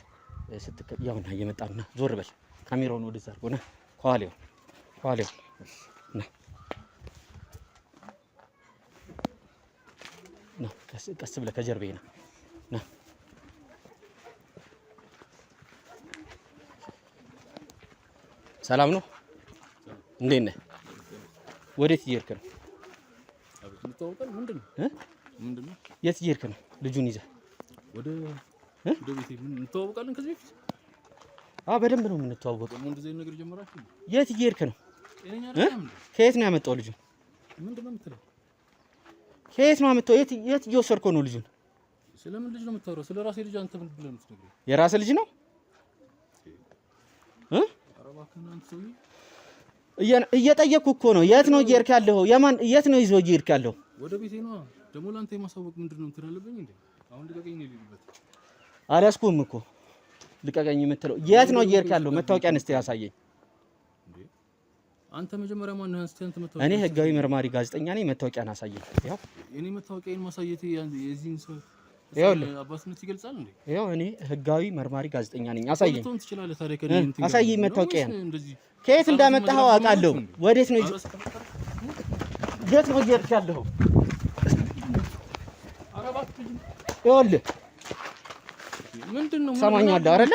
ያውና እየመጣና ዞር በል ካሜራውን ወደዛ አድርጎና ኋላው ና ቀስ ብለህ ከጀርባዬ ና ሰላም ነው? እንዴት ነህ? ወዴት እየሄድክ ነው? እንተዋወቃለን። ምንድነው የት እየሄድክ ነው ልጁን ይዘህ? ወደ ቤቴ እንተዋወቃለን ከዚህ በፊት? በደንብ ነው የምንተዋወቀው። እንደዚህ አይነት ነገር ጀመራችሁ? የት እየሄድክ ነው? ከየት ነው ያመጣው ልጁን? ምንድነው የምትለው? ከየት ነው ያመጣው? የት እየወሰድከው ነው ልጁን? ስለምን ልጅ ነው የምታወራው? ስለ ራሴ ልጅ አንተ ምንድነው የምትነግረኝ? የራስህ ልጅ ነው? ኧረ እባክህ አንተ ሰውዬ እየጠየቅኩ እኮ ነው። የት ነው እየሄድክ ያለው? የት ነው ይዞ እየሄድክ ያለው? ወደ ቤቴ ነው። ደግሞ ላንተ የማሳወቅ ምንድነው እንትን አለብኝ እንዴ? አሁን ልቀቀኝ ነው ልልበት። አልያዝኩም እኮ ልቀቀኝ የምትለው። የት ነው እየሄድክ ያለው? መታወቂያን እስቲ ያሳየኝ። አንተ መጀመሪያ ማን ነህ? አንተ መታወቂያ። እኔ ህጋዊ መርማሪ ጋዜጠኛ ነኝ። መታወቂያን አሳየኝ። ያው እኔ መታወቂያን ማሳየት የዚህን ሰው አባትነት ይገልጻል እንዴ? ያው እኔ ህጋዊ መርማሪ ጋዜጠኛ ነኝ። አሳየኝ። ልትሆን ትችላለህ ታዲያ ከኔ እንትን አሳየኝ መታወቂያን። ከየት እንዳመጣኸው አውቃለሁ። ወዴት ነው የት ነው እየሄድክ ያለው? ይኸውልህ ምንድነው? ሰማኛለህ አይደለ?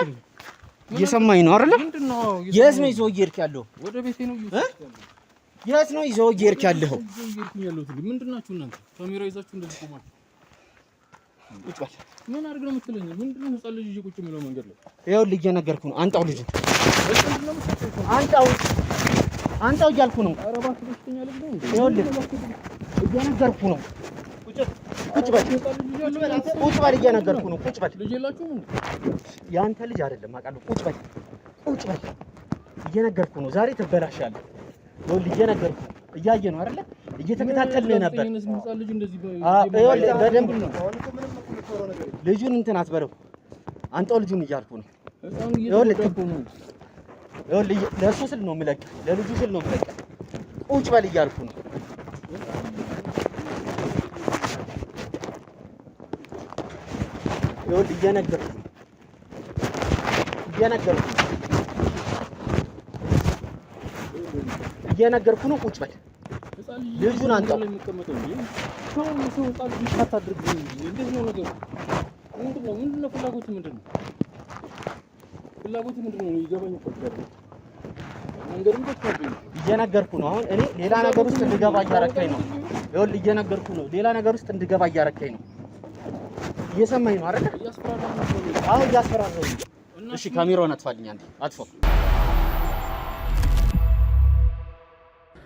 እየሰማኝ ነው አይደለ? የት ነው ይዞ እየሄድክ ያለው? ወደ ቤቴ ነው የት ነው ይዞ እየሄድክ ያለው? ምንድናችሁ እናንተ? ካሜራ ይዛችሁ እንደዚህ ቆማችሁ ቁጭ በል። ምን አድርግ ነው የምትለኝ? ምንድነው ህፃን ልጅ ይዤ ቁጭ የሚለው መንገድ ላይ? ይኸውልህ እየነገርኩህ ነው። አንጣው ልጅ አንጣው እያልኩ ነው። ኧረ እባክህ በሽተኛ ልጅ ነው እንዴ? ይኸውልህ እየነገርኩህ ነው። ቁጭ በል እየነገርኩህ ነው። ቁጭ በል። ልጅ የላችሁም እንዴ? ያንተ ልጅ አይደለም አውቃለሁ። ቁጭ በል እየነገርኩህ ነው። ዛሬ ትበላሻለህ። ይኸውልህ እየነገርኩህ እያየህ ነው አይደለ? እየተከታተልን ነበር። ይኸውልህ በደንብ ነው። ልጁን እንትን አትበለው። አንጣው ልጁን እያልኩህ ነው። ይኸውልህ ለእሱ ስል ነው የምለቅህ፣ ለልጁ ስል ነው የምለቅህ። ቁጭ በል እያልኩህ ነው። ይኸውልህ እየነገርኩህ ነው። ቁጭ በል ልጁን አንጣው። ምንድነው ፍላጎትህ? ምንድነው? ይገባኝ እኮ መንገዱን በትከብኝ እየነገርኩህ ነው። አሁን እኔ ሌላ ነገር ውስጥ እንድገባ እያረከኝ ነው። ይኸውልህ እየነገርኩህ ነው። ሌላ ነገር ውስጥ እንድገባ እያረከኝ ነው። እየሰማኝ ነው አይደል? አሁን እያስፈራራሁ ነው። እሺ ካሜራውን አጥፋልኝ አንዴ። አጥፋው።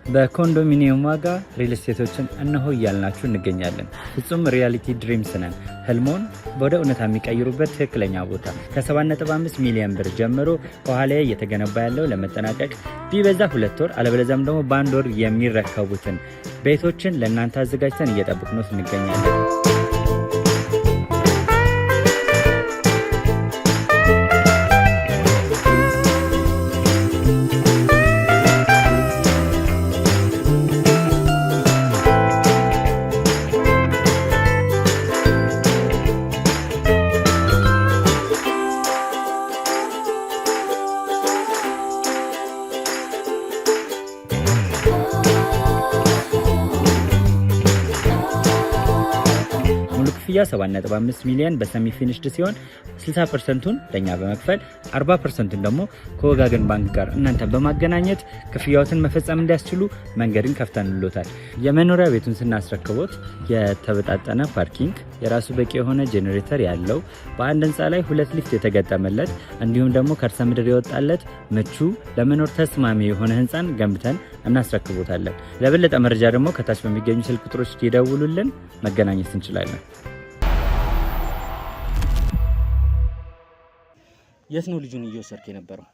በኮንዶሚኒየም ዋጋ ሪል ስቴቶችን እነሆ እያልናችሁ እንገኛለን። ፍጹም ሪያሊቲ ድሪምስ ነን። ህልሞን ወደ እውነታ የሚቀይሩበት ትክክለኛ ቦታ ከ7.5 ሚሊዮን ብር ጀምሮ ከኋላ እየተገነባ ያለው ለመጠናቀቅ ቢበዛ 2 ወር አለበለዚያም ደግሞ በ1 ወር የሚረከቡትን ቤቶችን ለእናንተ አዘጋጅተን እየጠበቅነው እንገኛለን። ክፍያ 7.5 ሚሊዮን በሰሚ ፊኒሽድ ሲሆን 60%ቱን ለኛ በመክፈል 40%ቱን ደግሞ ከወጋገን ባንክ ጋር እናንተ በማገናኘት ክፍያዎትን መፈጸም እንዲያስችሉ መንገድን ከፍተንልዎታል። የመኖሪያ ቤቱን ስናስረክቦት የተበጣጠነ ፓርኪንግ፣ የራሱ በቂ የሆነ ጄኔሬተር ያለው በአንድ ህንፃ ላይ 2 ሊፍት የተገጠመለት እንዲሁም ደግሞ ከርሰ ምድር የወጣለት ምቹ ለመኖር ተስማሚ የሆነ ህንፃን ገንብተን እናስረክቦታለን። ለበለጠ መረጃ ደግሞ ከታች በሚገኙ ስልክ ቁጥሮች ይደውሉልን፣ መገናኘት እንችላለን። የት ነው ልጁን እየወሰድክ የነበረው?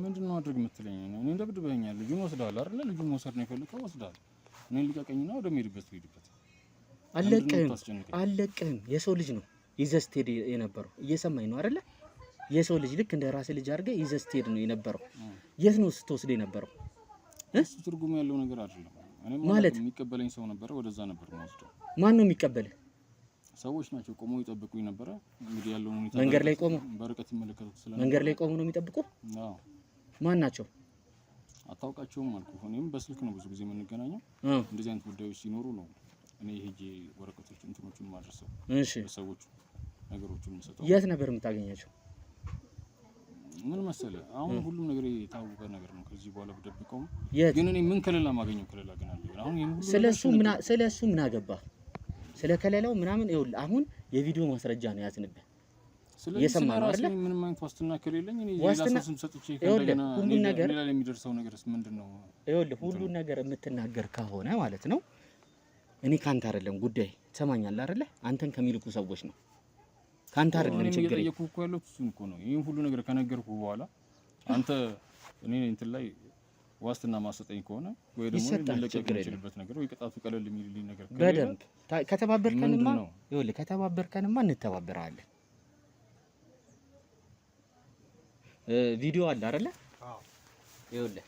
ምንድነው አድርግ የምትለኝ? እኔ እንደግድበኛል። ልጁን ወስደሃል አይደል? ልጁን መውሰድ ነው የፈለከው፣ ወስደሃል። እኔ ልቀቀኝና ወደምሄድበት ልሂድበት። አለቅህም። የሰው ልጅ ነው ይዘህ ስትሄድ የነበረው። እየሰማኝ ነው አይደለ? የሰው ልጅ ልክ እንደ ራስህ ልጅ አድርገህ ይዘህ ስትሄድ ነው የነበረው። የት ነው ስትወስድ የነበረው? እሱ ትርጉም ያለው ነገር አይደለም። እኔ ማለት የሚቀበለኝ ሰው ነበር፣ ወደዛ ነበር የምወስደው። ማን ነው የሚቀበልህ? ሰዎች ናቸው ቆመው ይጠብቁኝ ነበር። እንግዲህ ያለውን ሁኔታ መንገድ ላይ ቆመው በርቀት ይመለከቱት ስለነበር መንገድ ላይ ቆመው ነው የሚጠብቁ? አዎ። ማን ናቸው? አታውቃቸውም አልኩህ። እኔም በስልክ ነው ብዙ ጊዜ የምንገናኘው። እንደዚህ አይነት ጉዳዮች ሲኖሩ ነው እኔ ሄጄ ወረቀቶችን እንትኖቹን ማድረሰው። እሺ፣ ሰዎቹ ነገሮቹን መስጠው። የት ነበር የምታገኛቸው? ምን መሰለህ አሁን ሁሉም ነገር የታወቀ ነገር ነው። ከዚህ በኋላ ብደብቀውም ግን እኔ ምን ከለላ ማገኘው ከለላ ግን አለ። አሁን ይሄን ሁሉ ስለሱ ምን አገባ? ስለ ከለላው ምናምን ይኸውልህ፣ አሁን የቪዲዮ ማስረጃ ነው ያዝንብህ። እየሰማህ ነው አይደል? ምንም አይነት ዋስትና ከሌለኝ እኔ ሌላስም ሰጥቼ ከእንደገና ሌላ የሚደርሰው ነገርስ ምንድነው? ይኸውልህ ሁሉን ነገር የምትናገር ከሆነ ማለት ነው እኔ ካንተ አይደለም ጉዳይ ትሰማኛለህ አይደለ? አንተን ከሚልኩ ሰዎች ነው ካንተ አይደለም ችግር። እየጠየኩህ እኮ ያለው እሱን እኮ ነው። ይሄን ሁሉ ነገር ከነገርኩህ በኋላ አንተ እኔ እንትን ላይ ዋስትና ማሰጠኝ ከሆነ ወይ ደግሞ ለለቀቅ የምችልበት ነገር ወይ ቅጣቱ ቀለል የሚልልኝ ነገር በደንብ ከተባበርከንማ ይኸውልህ ከተባበርከንማ እንተባበራለን። ቪዲዮ አለ አይደለ? አዎ ይኸውልህ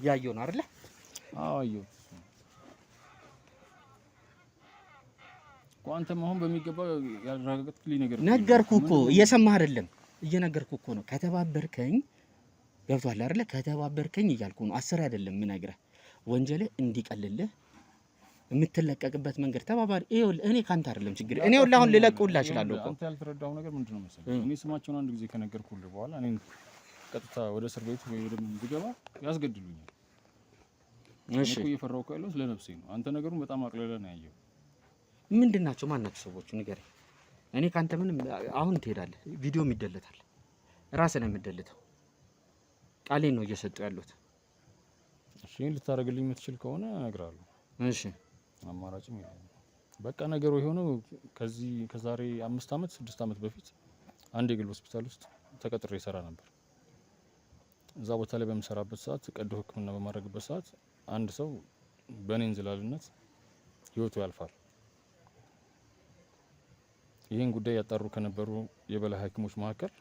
ያየው ነው አይደለ? አዎ አየው። ቋንተም አሁን በሚገባ ያረጋግጥልኝ ነገር ነገርኩህ እኮ እየሰማህ አይደለም? እየነገርኩህ እኮ ነው። ከተባበርከኝ ገብቶሃል አይደለ? ከተባበርከኝ እያልኩ ነው። 10 አይደለም የምነግርህ ወንጀልህ እንዲቀልልህ የምትለቀቅበት መንገድ ተባባሪ። ይኸውልህ እኔ ካንተ አይደለም ችግር። እኔ ወላሂ አሁን ልለቅልህ እችላለሁ እኮ። አንተ ያልተረዳው ነገር ምንድነው መሰለህ? እኔ ስማቸውን አንድ ጊዜ ከነገርኩልህ በኋላ እኔ ቀጥታ ወደ እስር ቤት ወይ ወደ ምን ብገባ ያስገድሉኛል። እሺ እኮ እየፈራሁ ያለው ለነፍሴ ነው። አንተ ነገሩን በጣም አቅለለህ ነው ያየው። ምንድናቸው ማናቸው ሰዎቹ ንገረኝ። እኔ ካንተ ምንም አሁን ትሄዳለህ፣ ቪዲዮም ይደለታል፣ ራስህ ነው የምትደልተው። ቃሌን ነው እየሰጠው ያሉት። እሺ ልታደርግልኝ የምትችል ከሆነ እነግርሃለሁ። እሺ አማራጭም ይላል። በቃ ነገሩ የሆነው ከዛሬ 5 አመት 6 አመት በፊት አንድ የግል ሆስፒታል ውስጥ ተቀጥሬ እሰራ ነበር። እዛ ቦታ ላይ በምሰራበት ሰዓት ቀዶ ሕክምና በማድረግበት ሰዓት አንድ ሰው በእኔ እንዝላልነት ህይወቱ ያልፋል። ይህን ጉዳይ ያጣሩ ከነበሩ የበላይ ሐኪሞች መካከል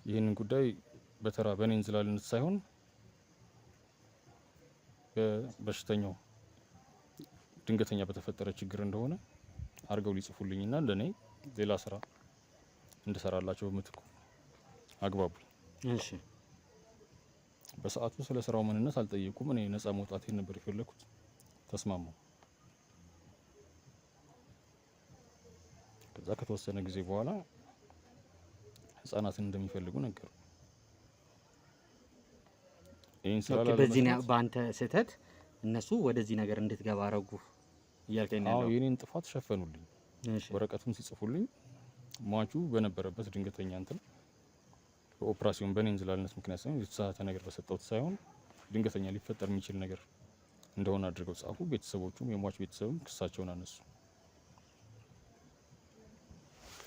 ይህንን ጉዳይ በተራ በእኔ እንዝላልነት ሳይሆን በበሽተኛው ድንገተኛ በተፈጠረ ችግር እንደሆነ አድርገው ሊጽፉልኝና ለኔ ሌላ ስራ እንድሰራላቸው በምትኩ አግባቡኝ። እሺ በሰዓቱ ስለ ስራው ምንነት አልጠየቁም። እኔ ነፃ መውጣቴን ነበር የፈለኩት። ተስማማው። ከዛ ከተወሰነ ጊዜ በኋላ ህፃናትን እንደሚፈልጉ ነገሩ። ይሄን ስራ በዚህ በአንተ ስህተት እነሱ ወደዚህ ነገር እንድትገባ አረጉ እያልከኝ ነው? አዎ የኔን ጥፋት ሸፈኑልኝ። ወረቀቱን ሲጽፉልኝ ሟቹ በነበረበት ድንገተኛ እንትን በኦፕራሲዮን በኔ እንዝላልነት ምክንያት ሳይሆን የተሳሳተ ነገር በሰጠሁት ሳይሆን ድንገተኛ ሊፈጠር የሚችል ነገር እንደሆነ አድርገው ጻፉ። ቤተሰቦቹም የሟች ቤተሰብም ክሳቸውን አነሱ።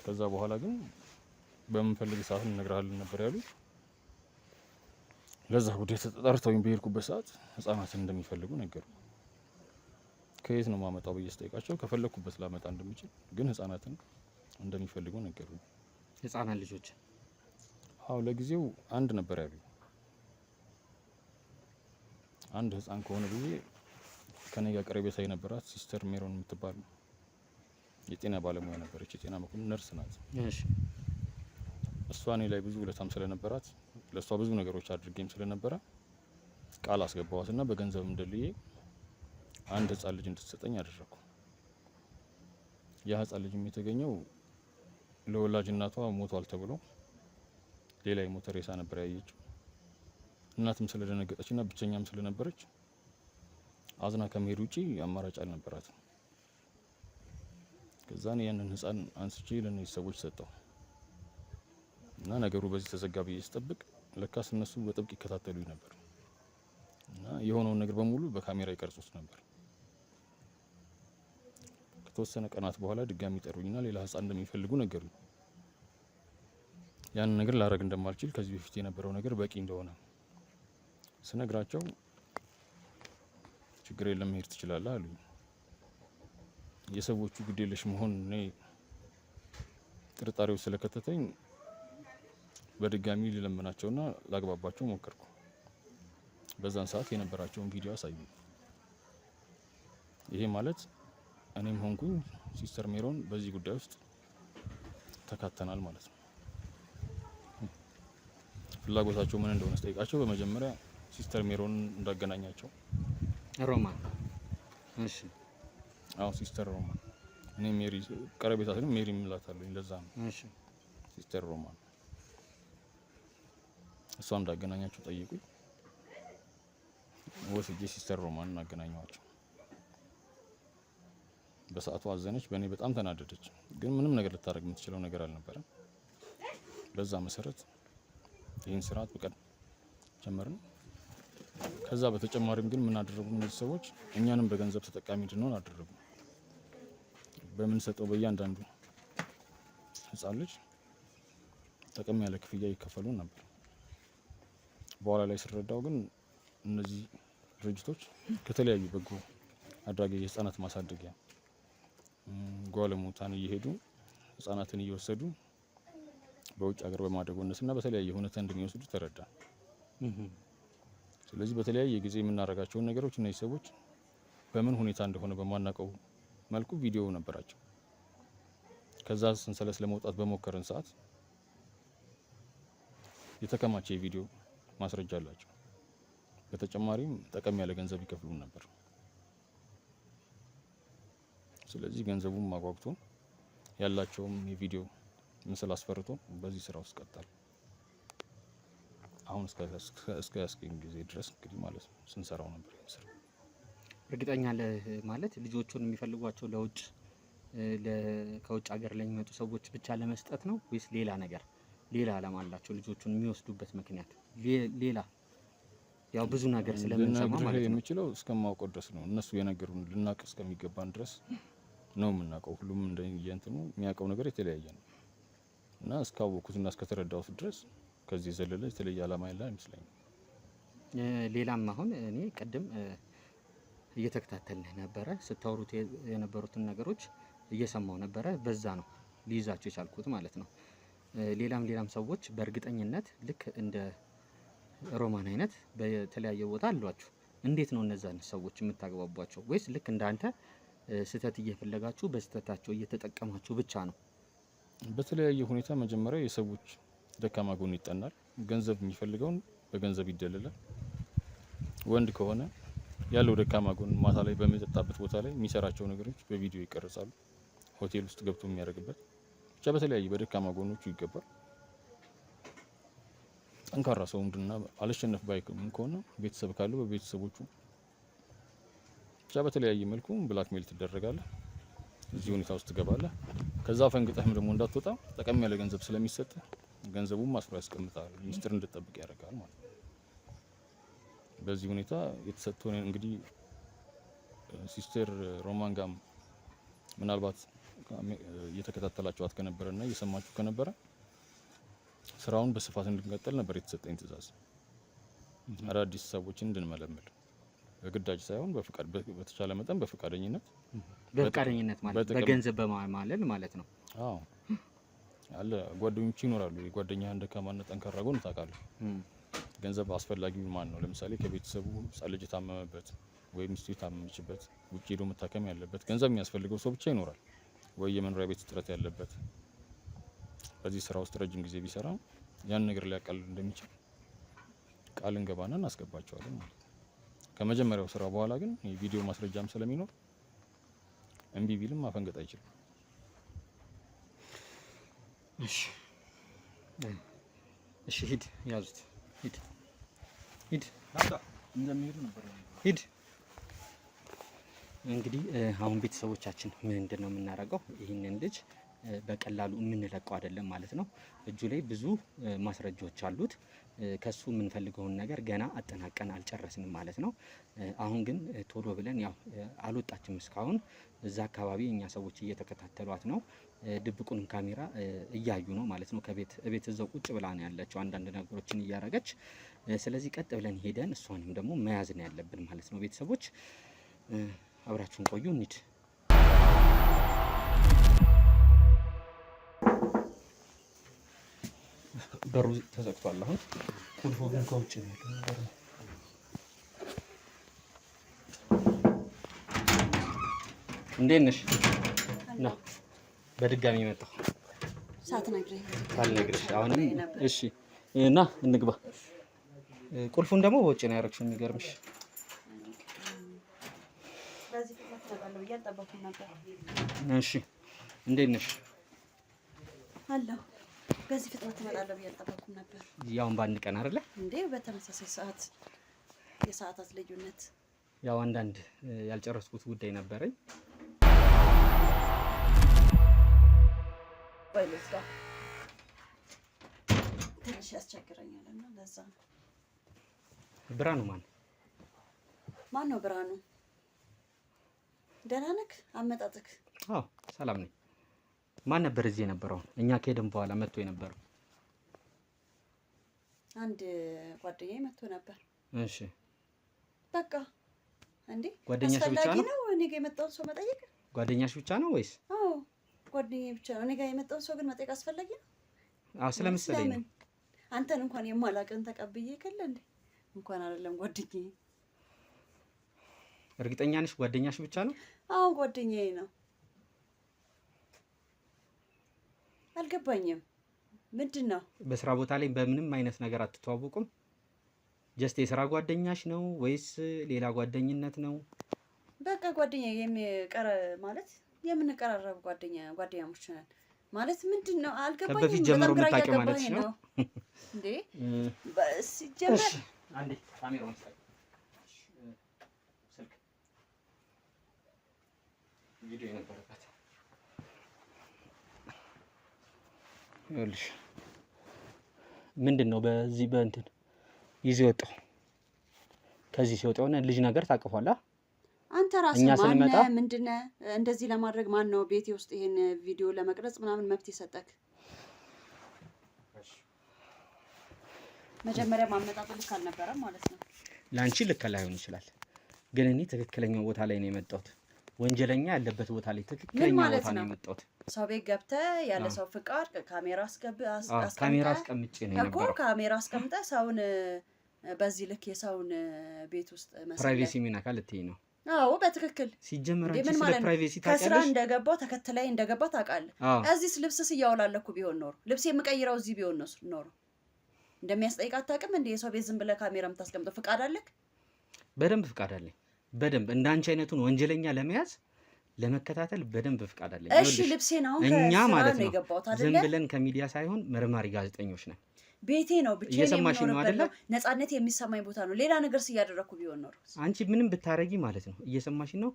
ከዛ በኋላ ግን በምንፈልግ ሰዓት እንነግርሃለን ነበር ያሉት። ለዛ ጉዳይ ተጠርተውኝ በሄድኩበት ሰዓት ህፃናትን እንደሚፈልጉ ነገሩ። ከየት ነው ማመጣው ብዬ ስጠይቃቸው ከፈለኩበት ላመጣ እንደምችል ግን ህፃናትን እንደሚፈልጉ ነገሩ። ህፃናት ልጆች? አዎ ለጊዜው አንድ ነበር ያሉኝ። አንድ ህፃን ከሆነ ጊዜ ከኔ ጋር ቀረቤታ የነበራት ሲስተር ሜሮን የምትባል የጤና ባለሙያ ነበረች። የጤና መኮንን ነርስ ናት። እሺ እሷ እኔ ላይ ብዙ ውለታም ስለነበራት ለሷ ብዙ ነገሮች አድርጌም ስለነበረ ቃል አስገባዋትና በገንዘብ እንደልዬ አንድ ህፃን ልጅ እንድትሰጠኝ አደረኩ። ያ ህፃን ልጅም የተገኘው ለወላጅ እናቷ ሞቷል ተብሎ ሌላ የሞተ ሬሳ ነበር ያየችው። እናትም ስለደነገጠችና ብቸኛም ስለነበረች አዝና ከመሄድ ውጪ አማራጭ አልነበራትም። ከዛን ያንን ህፃን አንስቼ ለነዚህ ሰዎች ሰጠው እና ነገሩ በዚህ ተዘጋ ብዬ ስጠብቅ ለካስ እነሱ በጥብቅ ይከታተሉኝ ነበር እና የሆነውን ነገር በሙሉ በካሜራ ይቀርጹት ነበር። ከተወሰነ ቀናት በኋላ ድጋሚ ጠሩኝና ሌላ ህፃን እንደሚፈልጉ ነገሩኝ። ያንን ነገር ላረግ እንደማልችል ከዚህ በፊት የነበረው ነገር በቂ እንደሆነ ስነግራቸው ችግር የለም መሄድ ትችላለህ አሉኝ። የሰዎቹ ግዴለሽ መሆን እኔ ጥርጣሬው ስለከተተኝ በድጋሚ ልለምናቸውና ላግባባቸው ሞከርኩ። በዛን ሰዓት የነበራቸውን ቪዲዮ አሳዩ። ይሄ ማለት እኔም ሆንኩኝ ሲስተር ሜሮን በዚህ ጉዳይ ውስጥ ተካተናል ማለት ነው። ፍላጎታቸው ምን እንደሆነ ስጠይቃቸው በመጀመሪያ ሲስተር ሜሮን እንዳገናኛቸው ሮማን። እሺ አዎ ሲስተር ሮማን እኔ ሜሪ ቀረቤታ ግን ሜሪ እምላታለሁ። ለዛ ነው እሺ ሲስተር ሮማን እሷ እንዳገናኛቸው ጠይቁኝ። ወስጄ ሲስተር ሮማን እናገናኘዋቸው። በሰዓቱ አዘነች፣ በእኔ በጣም ተናደደች። ግን ምንም ነገር ልታደርግ የምትችለው ነገር አልነበረም። በዛ መሰረት ይህን ስርዓት በቀን ጀመርን። ከዛ በተጨማሪም ግን ምን አደረጉ እነዚህ ሰዎች እኛንም በገንዘብ ተጠቃሚ እንድንሆን አደረጉ። በምንሰጠው በእያንዳንዱ ህፃን ልጅ ጠቀም ያለ ክፍያ ይከፈሉ ነበር። በኋላ ላይ ስረዳው ግን እነዚህ ድርጅቶች ከተለያዩ በጎ አድራጊ የህፃናት ማሳደጊያ ጓለሞታን እየሄዱ ህፃናትን እየወሰዱ በውጭ ሀገር በማደጎነትና በተለያየ ሁኔታ እንደሚወስዱ ተረዳ። ስለዚህ በተለያየ ጊዜ የምናደርጋቸውን ነገሮች እነዚህ ሰዎች በምን ሁኔታ እንደሆነ በማናውቀው መልኩ ቪዲዮ ነበራቸው። ከዛ ሰንሰለት ለመውጣት በሞከረን ሰዓት የተከማቸ የቪዲዮ ማስረጃ አላቸው። በተጨማሪም ጠቀም ያለ ገንዘብ ይከፍሉን ነበር። ስለዚህ ገንዘቡን ማጓጉቶ ያላቸውም የቪዲዮ ምስል አስፈርቶ በዚህ ስራ ውስጥ ቀጠል አሁን እስከ ያስገኝ ጊዜ ድረስ እንግዲህ ማለት ነው ስንሰራው ነበር ስራ። እርግጠኛ ማለት ልጆቹን የሚፈልጓቸው ለውጭ ከውጭ ሀገር ለሚመጡ ሰዎች ብቻ ለመስጠት ነው ወይስ ሌላ ነገር ሌላ ዓላማ አላቸው? ልጆቹን የሚወስዱበት ምክንያት ሌላ ያው ብዙ ነገር ስለምንሰማ ማለት ነው የሚችለው እስከማውቀው ድረስ ነው። እነሱ የነገሩን ልናቅ እስከሚገባን ድረስ ነው የምናውቀው። ሁሉም እንደየእንትኑ የሚያውቀው ነገር የተለያየ ነው እና እስካወኩትና እስከተረዳሁት ድረስ ከዚህ ዘለለ የተለየ ዓላማ ያለ አይመስለኝም። ሌላም አሁን እኔ ቅድም እየተከታተልንህ ነበረ፣ ስታወሩት የነበሩትን ነገሮች እየሰማው ነበረ። በዛ ነው ሊይዛቸው የቻልኩት ማለት ነው። ሌላም ሰዎች በእርግጠኝነት ልክ እንደ ሮማን አይነት በተለያየ ቦታ አሏችሁ። እንዴት ነው እነዛን ሰዎች የምታግባቧቸው? ወይስ ልክ እንዳንተ ስህተት እየፈለጋችሁ በስህተታቸው እየተጠቀማችሁ ብቻ ነው? በተለያየ ሁኔታ መጀመሪያ የሰዎች ደካማ ጎን ይጠናል። ገንዘብ የሚፈልገውን በገንዘብ ይደለላል። ወንድ ከሆነ ያለው ደካማ ጎን ማታ ላይ በሚጠጣበት ቦታ ላይ የሚሰራቸው ነገሮች በቪዲዮ ይቀርጻሉ። ሆቴል ውስጥ ገብቶ የሚያደርግበት ብቻ በተለያየ በደካማ ጎኖቹ ይገባል። ጠንካራ ሰው እንድና አልሸነፍ ባይክም ከሆነ ቤተሰብ ካለው በቤተሰቦቹ ብቻ በተለያየ መልኩ ብላክሜል ትደረጋለህ። እዚህ ሁኔታ ውስጥ ትገባለህ። ከዛ ፈንግጠህም ደግሞ እንዳትወጣ ጠቀም ያለ ገንዘብ ስለሚሰጥ ገንዘቡን ማስሮ ያስቀምጣል፣ ሚስጥር እንድትጠብቅ ያደርጋል ማለት ነው። በዚህ ሁኔታ የተሰጠውን እንግዲህ ሲስተር ሮማን ጋም ምናልባት እየተከታተላችኋት ከነበረና እየሰማችሁ ከነበረ ስራውን በስፋት እንድንቀጥል ነበር የተሰጠኝ ትዕዛዝ። አዳዲስ ሰዎችን እንድንመለምል በግዳጅ ሳይሆን በፍቃድ በተቻለ መጠን በፍቃደኝነት ማለት በገንዘብ በማማለል ማለት ነው። አዎ አለ ጓደኞች ይኖራሉ። የጓደኛህን ደካማና ጠንካራ ጎን ታውቃለህ። ገንዘብ አስፈላጊው ማን ነው? ለምሳሌ ከቤተሰቡ ሕፃን ልጅ የታመመበት ወይ ሚስቱ የታመመችበት ውጭ ሄዶ መታከም ያለበት ገንዘብ የሚያስፈልገው ሰው ብቻ ይኖራል። ወይ የመኖሪያ ቤት እጥረት ያለበት በዚህ ስራ ውስጥ ረጅም ጊዜ ቢሰራ ያን ነገር ሊያቃልል እንደሚችል ቃል እንገባና እናስገባቸዋለን ማለት ነው። ከመጀመሪያው ስራ በኋላ ግን የቪዲዮ ማስረጃም ስለሚኖር እምቢ ቢልም ማፈንገጥ አይችልም። እሺ ሂድ፣ ያዙት፣ ሂድ እንደሚሄዱ ነበር። ሂድ። እንግዲህ አሁን ቤተሰቦቻችን ምንድን ነው የምናደርገው? ይህንን ልጅ በቀላሉ የምንለቀው አይደለም ማለት ነው። እጁ ላይ ብዙ ማስረጃዎች አሉት። ከሱ የምንፈልገውን ነገር ገና አጠናቀን አልጨረስንም ማለት ነው። አሁን ግን ቶሎ ብለን ያው አልወጣችም እስካሁን። እዛ አካባቢ እኛ ሰዎች እየተከታተሏት ነው። ድብቁንም ካሜራ እያዩ ነው ማለት ነው። ከቤት እዛው ቁጭ ብላ ነው ያለችው አንዳንድ ነገሮችን እያረገች። ስለዚህ ቀጥ ብለን ሄደን እሷንም ደግሞ መያዝ ነው ያለብን ማለት ነው። ቤተሰቦች አብራችሁን ቆዩ፣ እንሂድ። በሩ ተዘግቷል። አሁን ቁልፉ ግን ከውጭ ነው ያለው። እንዴት ነሽ? ና በድጋሚ መጣሁ። ሳልነግርሽ አሁንም እሺ፣ ና እንግባ። ቁልፉን ደግሞ በውጭ ነው ያደረግሽው። የሚገርምሽ ትመጣለህ ብዬ አልጠበኩም ነበር። እሺ እንዴት ነሽ? አለሁ። በዚህ ፍጥነት ትመጣለህ ብዬ አልጠበኩም ነበር። ያውን በአንድ ቀን አይደለ እንዴ? በተመሳሳይ ሰዓት፣ የሰዓታት ልዩነት። ያው አንዳንድ ያልጨረስኩት ጉዳይ ነበረኝ። ወይ ልዝጋ፣ ትንሽ ያስቸግረኛል እና ለዛ ነው። ብርሃኑ ማን ነው ብርሃኑ? ደህና ነህ? አመጣጥክ? አዎ ሰላም ነኝ። ማን ነበር እዚህ የነበረው? እኛ ከሄድን በኋላ መጥቶ የነበረው አንድ ጓደኛዬ መጥቶ ነበር። እሺ በቃ እንዴ ጓደኛሽ ብቻ ነው? እኔ ጋር የመጣውን ሰው መጠየቅ? ጓደኛሽ ብቻ ነው ወይስ? አዎ ጓደኛዬ ብቻ ነው። እኔ ጋር የመጣውን ሰው ግን መጠየቅ አስፈላጊ ነው? አዎ ስለመሰለኝ ነው። አንተን እንኳን የማላቅን ተቀብዬ ከለ እንዴ እንኳን አይደለም ጓደኛዬ። እርግጠኛ ነሽ ጓደኛሽ ብቻ ነው? አዎ ጓደኛዬ ነው። አልገባኝም። ምንድን ነው? በስራ ቦታ ላይ በምንም አይነት ነገር አትተዋወቁም? ጀስት የስራ ጓደኛሽ ነው ወይስ ሌላ ጓደኝነት ነው? በቃ ጓደኛ የሚቀር ማለት የምንቀራረብ ጓደኛሞች ነን ማለት ምንድን ነው? አልገባኝም። በፊት ጀምሮ የምታውቂው ማለት ነው እንዴ? ሲጀመር አንዴ ካሜራውን ስልክ ቪዲዮ የነበረበት ይኸውልሽ ምንድን ነው በዚህ በእንትን ይዞ ወጣው። ከዚህ ሲወጣ የሆነ ልጅ ነገር ታቅፏላ። አንተ ራስህ ማነህ? ምንድነህ? እንደዚህ ለማድረግ ማን ነው ቤቴ ውስጥ ይሄን ቪዲዮ ለመቅረጽ ምናምን መብት የሰጠክ? መጀመሪያ ማመጣጡ ልክ አልነበረም ማለት ነው። ላንቺ ልክ ላይሆን ይችላል፣ ግን እኔ ትክክለኛው ቦታ ላይ ነው የመጣሁት። ወንጀለኛ ያለበት ቦታ ላይ ትክክለኛ ቦታ ነው የመጣሁት። ሰው ቤት ገብተህ ያለ ሰው ፍቃድ ካሜራ ካሜራ አስቀምጬ ነው የነበረው እኮ። ካሜራ አስቀምጠህ ሰውን በዚህ ልክ የሰውን ቤት ውስጥ ፕራይቬሲ ሚናካ ልትይ ነው? አዎ በትክክል ሲጀመር አንቺ ስለ ፕራይቬሲ ታውቂያለሽ? ከስራ እንደገባው ተከትላይ እንደገባው ታውቃለህ። እዚህስ ልብስስ እያወላለኩ ቢሆን ኖሮ ልብስ የምቀይረው እዚህ ቢሆን ኖሮ እንደሚያስጠይቅ አታውቅም እንዴ? የሰው ቤት ዝም ብለህ ካሜራ የምታስቀምጠው ፍቃድ አለክ? በደንብ ፍቃድ አለኝ። በደንብ እንዳንቺ አይነቱን ወንጀለኛ ለመያዝ ለመከታተል በደንብ ፍቃድ አለኝ። እሺ ልብሴን አሁን እኛ ማለት ነው የገባሁት አይደለ? ዝም ብለን ከሚዲያ ሳይሆን መርማሪ ጋዜጠኞች ነን። ቤቴ ነው ብቻዬን የምኖርበት ነው። ነፃነት የሚሰማኝ ቦታ ነው። ሌላ ነገርስ እያደረኩ ቢሆን ኖሮ አንቺ ምንም ብታረጊ ማለት ነው እየሰማሽ ነው።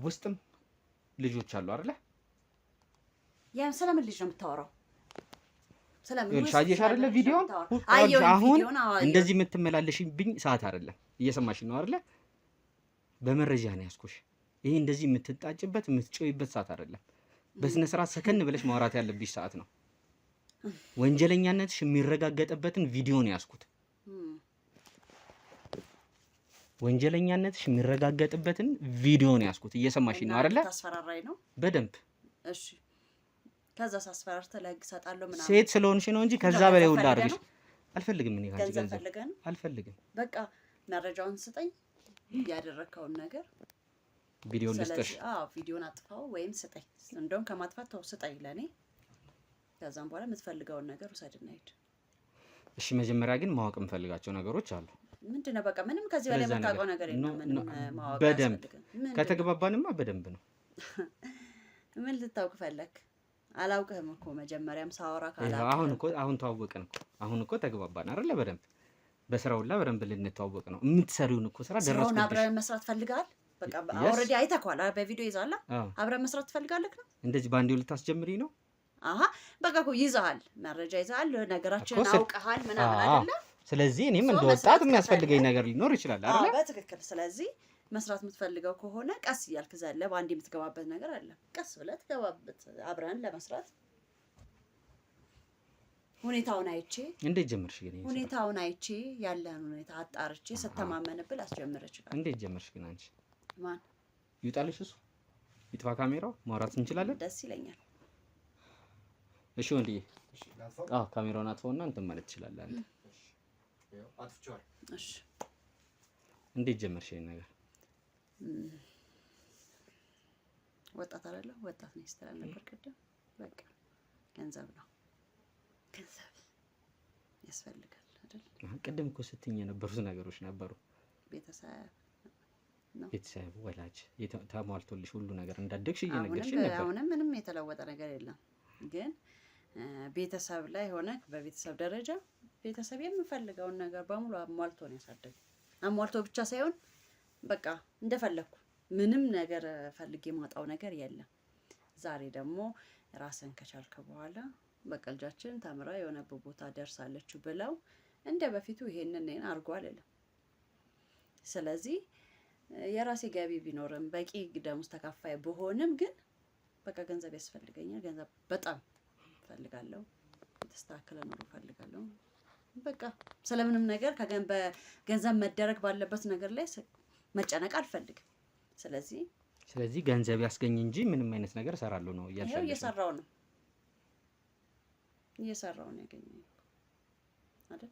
ውስጥም ልጆች አሉ አይደለ? ያ ስለምን ልጅ ነው የምታወራው? ስለምን አየሽ አይደለ? ቪዲዮን አሁን እንደዚህ የምትመላለሽብኝ ሰዓት አይደለም። እየሰማሽ ነው አይደለ? በመረጃ ነው ያስኩሽ። ይሄ እንደዚህ የምትጣጭበት የምትጮይበት ሰዓት አይደለም። በስነ ስርዓት ሰከን ብለሽ ማውራት ያለብሽ ሰዓት ነው። ወንጀለኛነትሽ የሚረጋገጥበትን ቪዲዮ ነው ያስኩት። ወንጀለኛነትሽ የሚረጋገጥበትን ቪዲዮ ነው ያስኩት። እየሰማሽ ነው አይደለ? ታስፈራራኝ ነው በደንብ። እሺ ከዛ ሳስፈራርተህ ለህግ እሰጣለሁ ምናምን ሴት ስለሆንሽ ነው እንጂ ከዛ በላይ ሁላ አድርገሽ አልፈልግም። እኔ ካንቺ ገንዘብ ፈልገህ ነው? አልፈልግም። በቃ መረጃውን ስጠኝ፣ ያደረከውን ነገር ቪዲዮን ልስጥሽ። ቪዲዮን አጥፋው ወይም ስጠኝ። እንደውም ከማጥፋት ተው ስጠኝ ለኔ። ከዛም በኋላ የምትፈልገውን ነገር ውሰድና ሂድ። እሺ መጀመሪያ ግን ማወቅ የምፈልጋቸው ነገሮች አሉ። ምንድነው? በቃ ምንም ከዚህ በላይ የምታውቀው ነገር የለም። ምንም ማወቅ በደንብ ከተግባባንማ በደንብ ነው። ምን ልታውቅ ፈለክ? አላውቅህም እኮ መጀመሪያም ሳወራ ካላውቅህ። አሁን ተዋወቅን እኮ። አሁን እኮ ተግባባን አይደለ? በደንብ በስራው ላይ በደንብ ልንተዋወቅ ነው። የምትሰሪውን እኮ ስራ ደረስኩልሽ። ስራውን አብረን መስራት ፈልጋል። በቃ ኦልሬዲ አይተኳል። በቪዲዮ ይዛላ። አብረን መስራት ትፈልጋለህ ነው? እንደዚህ ባንዴው ልታስጀምሪ ነው? በቃ እኮ ይዘሃል፣ መረጃ ይዘሃል፣ ነገራችንን አውቀሃል ምናምን አይደለ? ስለዚህ እኔም እንደ ወጣት የሚያስፈልገኝ ነገር ሊኖር ይችላል አይደለ? በትክክል። ስለዚህ መስራት የምትፈልገው ከሆነ ቀስ እያልክ ዘለ በአንድ የምትገባበት ነገር አለ። ቀስ ብለህ ትገባበት አብረን ለመስራት። ሁኔታውን አይቼ እንዴት ጀመርሽ ግን? ሁኔታውን አይቼ ያለህን ሁኔታ አጣርቼ ስተማመንብል አስጀምር ይችላል። እንዴት ጀመርሽ ግን አንቺ? ማን ይውጣልሽ? እሱ ይጥፋ ካሜራው፣ ማውራት እንችላለን። ደስ ይለኛል። እሺ ወንድዬ፣ ካሜራውን አጥፋውና እንትን ማለት ትችላለህ አንተ። እሺ እንዴት ጀመርሽ ይሄን ነገር? ወጣት አይደለሁ? ወጣት ነኝ ስትል ነበር ቅድም። በቃ ገንዘብ ነው፣ ገንዘብ ያስፈልጋል አይደል? ቅድም እኮ ስትይኝ የነበሩት ነገሮች ነበሩ። ቤተሰብ ነው። ቤተሰብ ወላጅ ተሟልቶልሽ ሁሉ ነገር እንዳደግሽ እየነገርሽኝ ነበር። አሁንም ምንም የተለወጠ ነገር የለም። ግን ቤተሰብ ላይ ሆነ በቤተሰብ ደረጃ ቤተሰብ የምፈልገውን ነገር በሙሉ አሟልቶ ነው ያሳደገኝ። አሟልቶ ብቻ ሳይሆን በቃ እንደፈለኩ ምንም ነገር ፈልጌ ማጣው ነገር የለም። ዛሬ ደግሞ ራስን ከቻልክ በኋላ በቃ ልጃችን ተምራ የሆነ ቦታ ደርሳለች ብለው እንደ በፊቱ ይሄንን አርጓ አይደለም። ስለዚህ የራሴ ገቢ ቢኖርም በቂ ደሞዝ ተካፋይ ብሆንም ግን በቃ ገንዘብ ያስፈልገኛል። ገንዘብ በጣም ፈልጋለሁ። የተስተካከለ ኑሮ ፈልጋለሁ። በቃ ስለምንም ነገር በገንዘብ መደረግ ባለበት ነገር ላይ መጨነቅ አልፈልግም። ስለዚህ ገንዘብ ያስገኝ እንጂ ምንም አይነት ነገር እሰራለሁ ነው እያልሽ? እየሰራው ነው ያገኘኝ አይደል?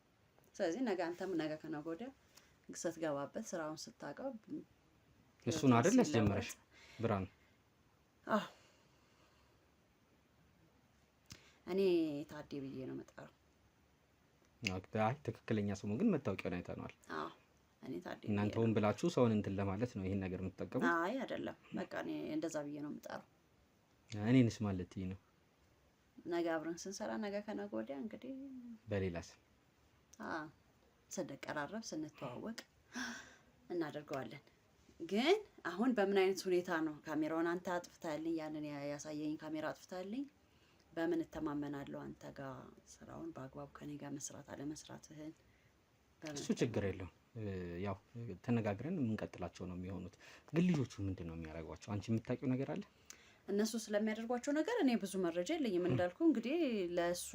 ስለዚህ ነገ አንተም ነገ ከነገ ወዲያ ስትገባበት ስራውን ስታውቀው እሱን አይደል ያስጀመረሽ ብርሃኑ? አዎ እኔ ታዴ ብዬ ነው የምጠራው። አይ ትክክለኛ ስሙ ግን መታወቂያውን አይተነዋል። አዎ እኔ ታዴ። እናንተ ሆን ብላችሁ ሰውን እንትን ለማለት ነው ይሄን ነገር የምትጠቀሙት? አይ አይደለም፣ በቃ እኔ እንደዛ ብዬ ነው የምጠራው። እኔንስ ማለት ይሄ ነው። ነገ አብረን ስንሰራ ነገ ከነገ ወዲያ እንግዲህ በሌላ ስም ስንቀራረብ ስንተዋወቅ እናደርገዋለን። ግን አሁን በምን አይነት ሁኔታ ነው ካሜራውን አንተ አጥፍታልኝ ያንን ያሳየኝ ካሜራ አጥፍታልኝ በምን እተማመናለሁ አንተ ጋር ስራውን በአግባቡ ከኔ ጋር መስራት አለ መስራትህን? እሱ ችግር የለውም። ያው ተነጋግረን የምንቀጥላቸው ነው የሚሆኑት። ግን ልጆቹ ምንድን ነው የሚያደርጓቸው? አንቺ የምታውቂው ነገር አለ? እነሱ ስለሚያደርጓቸው ነገር እኔ ብዙ መረጃ የለኝም። እንዳልኩ እንግዲህ ለእሱ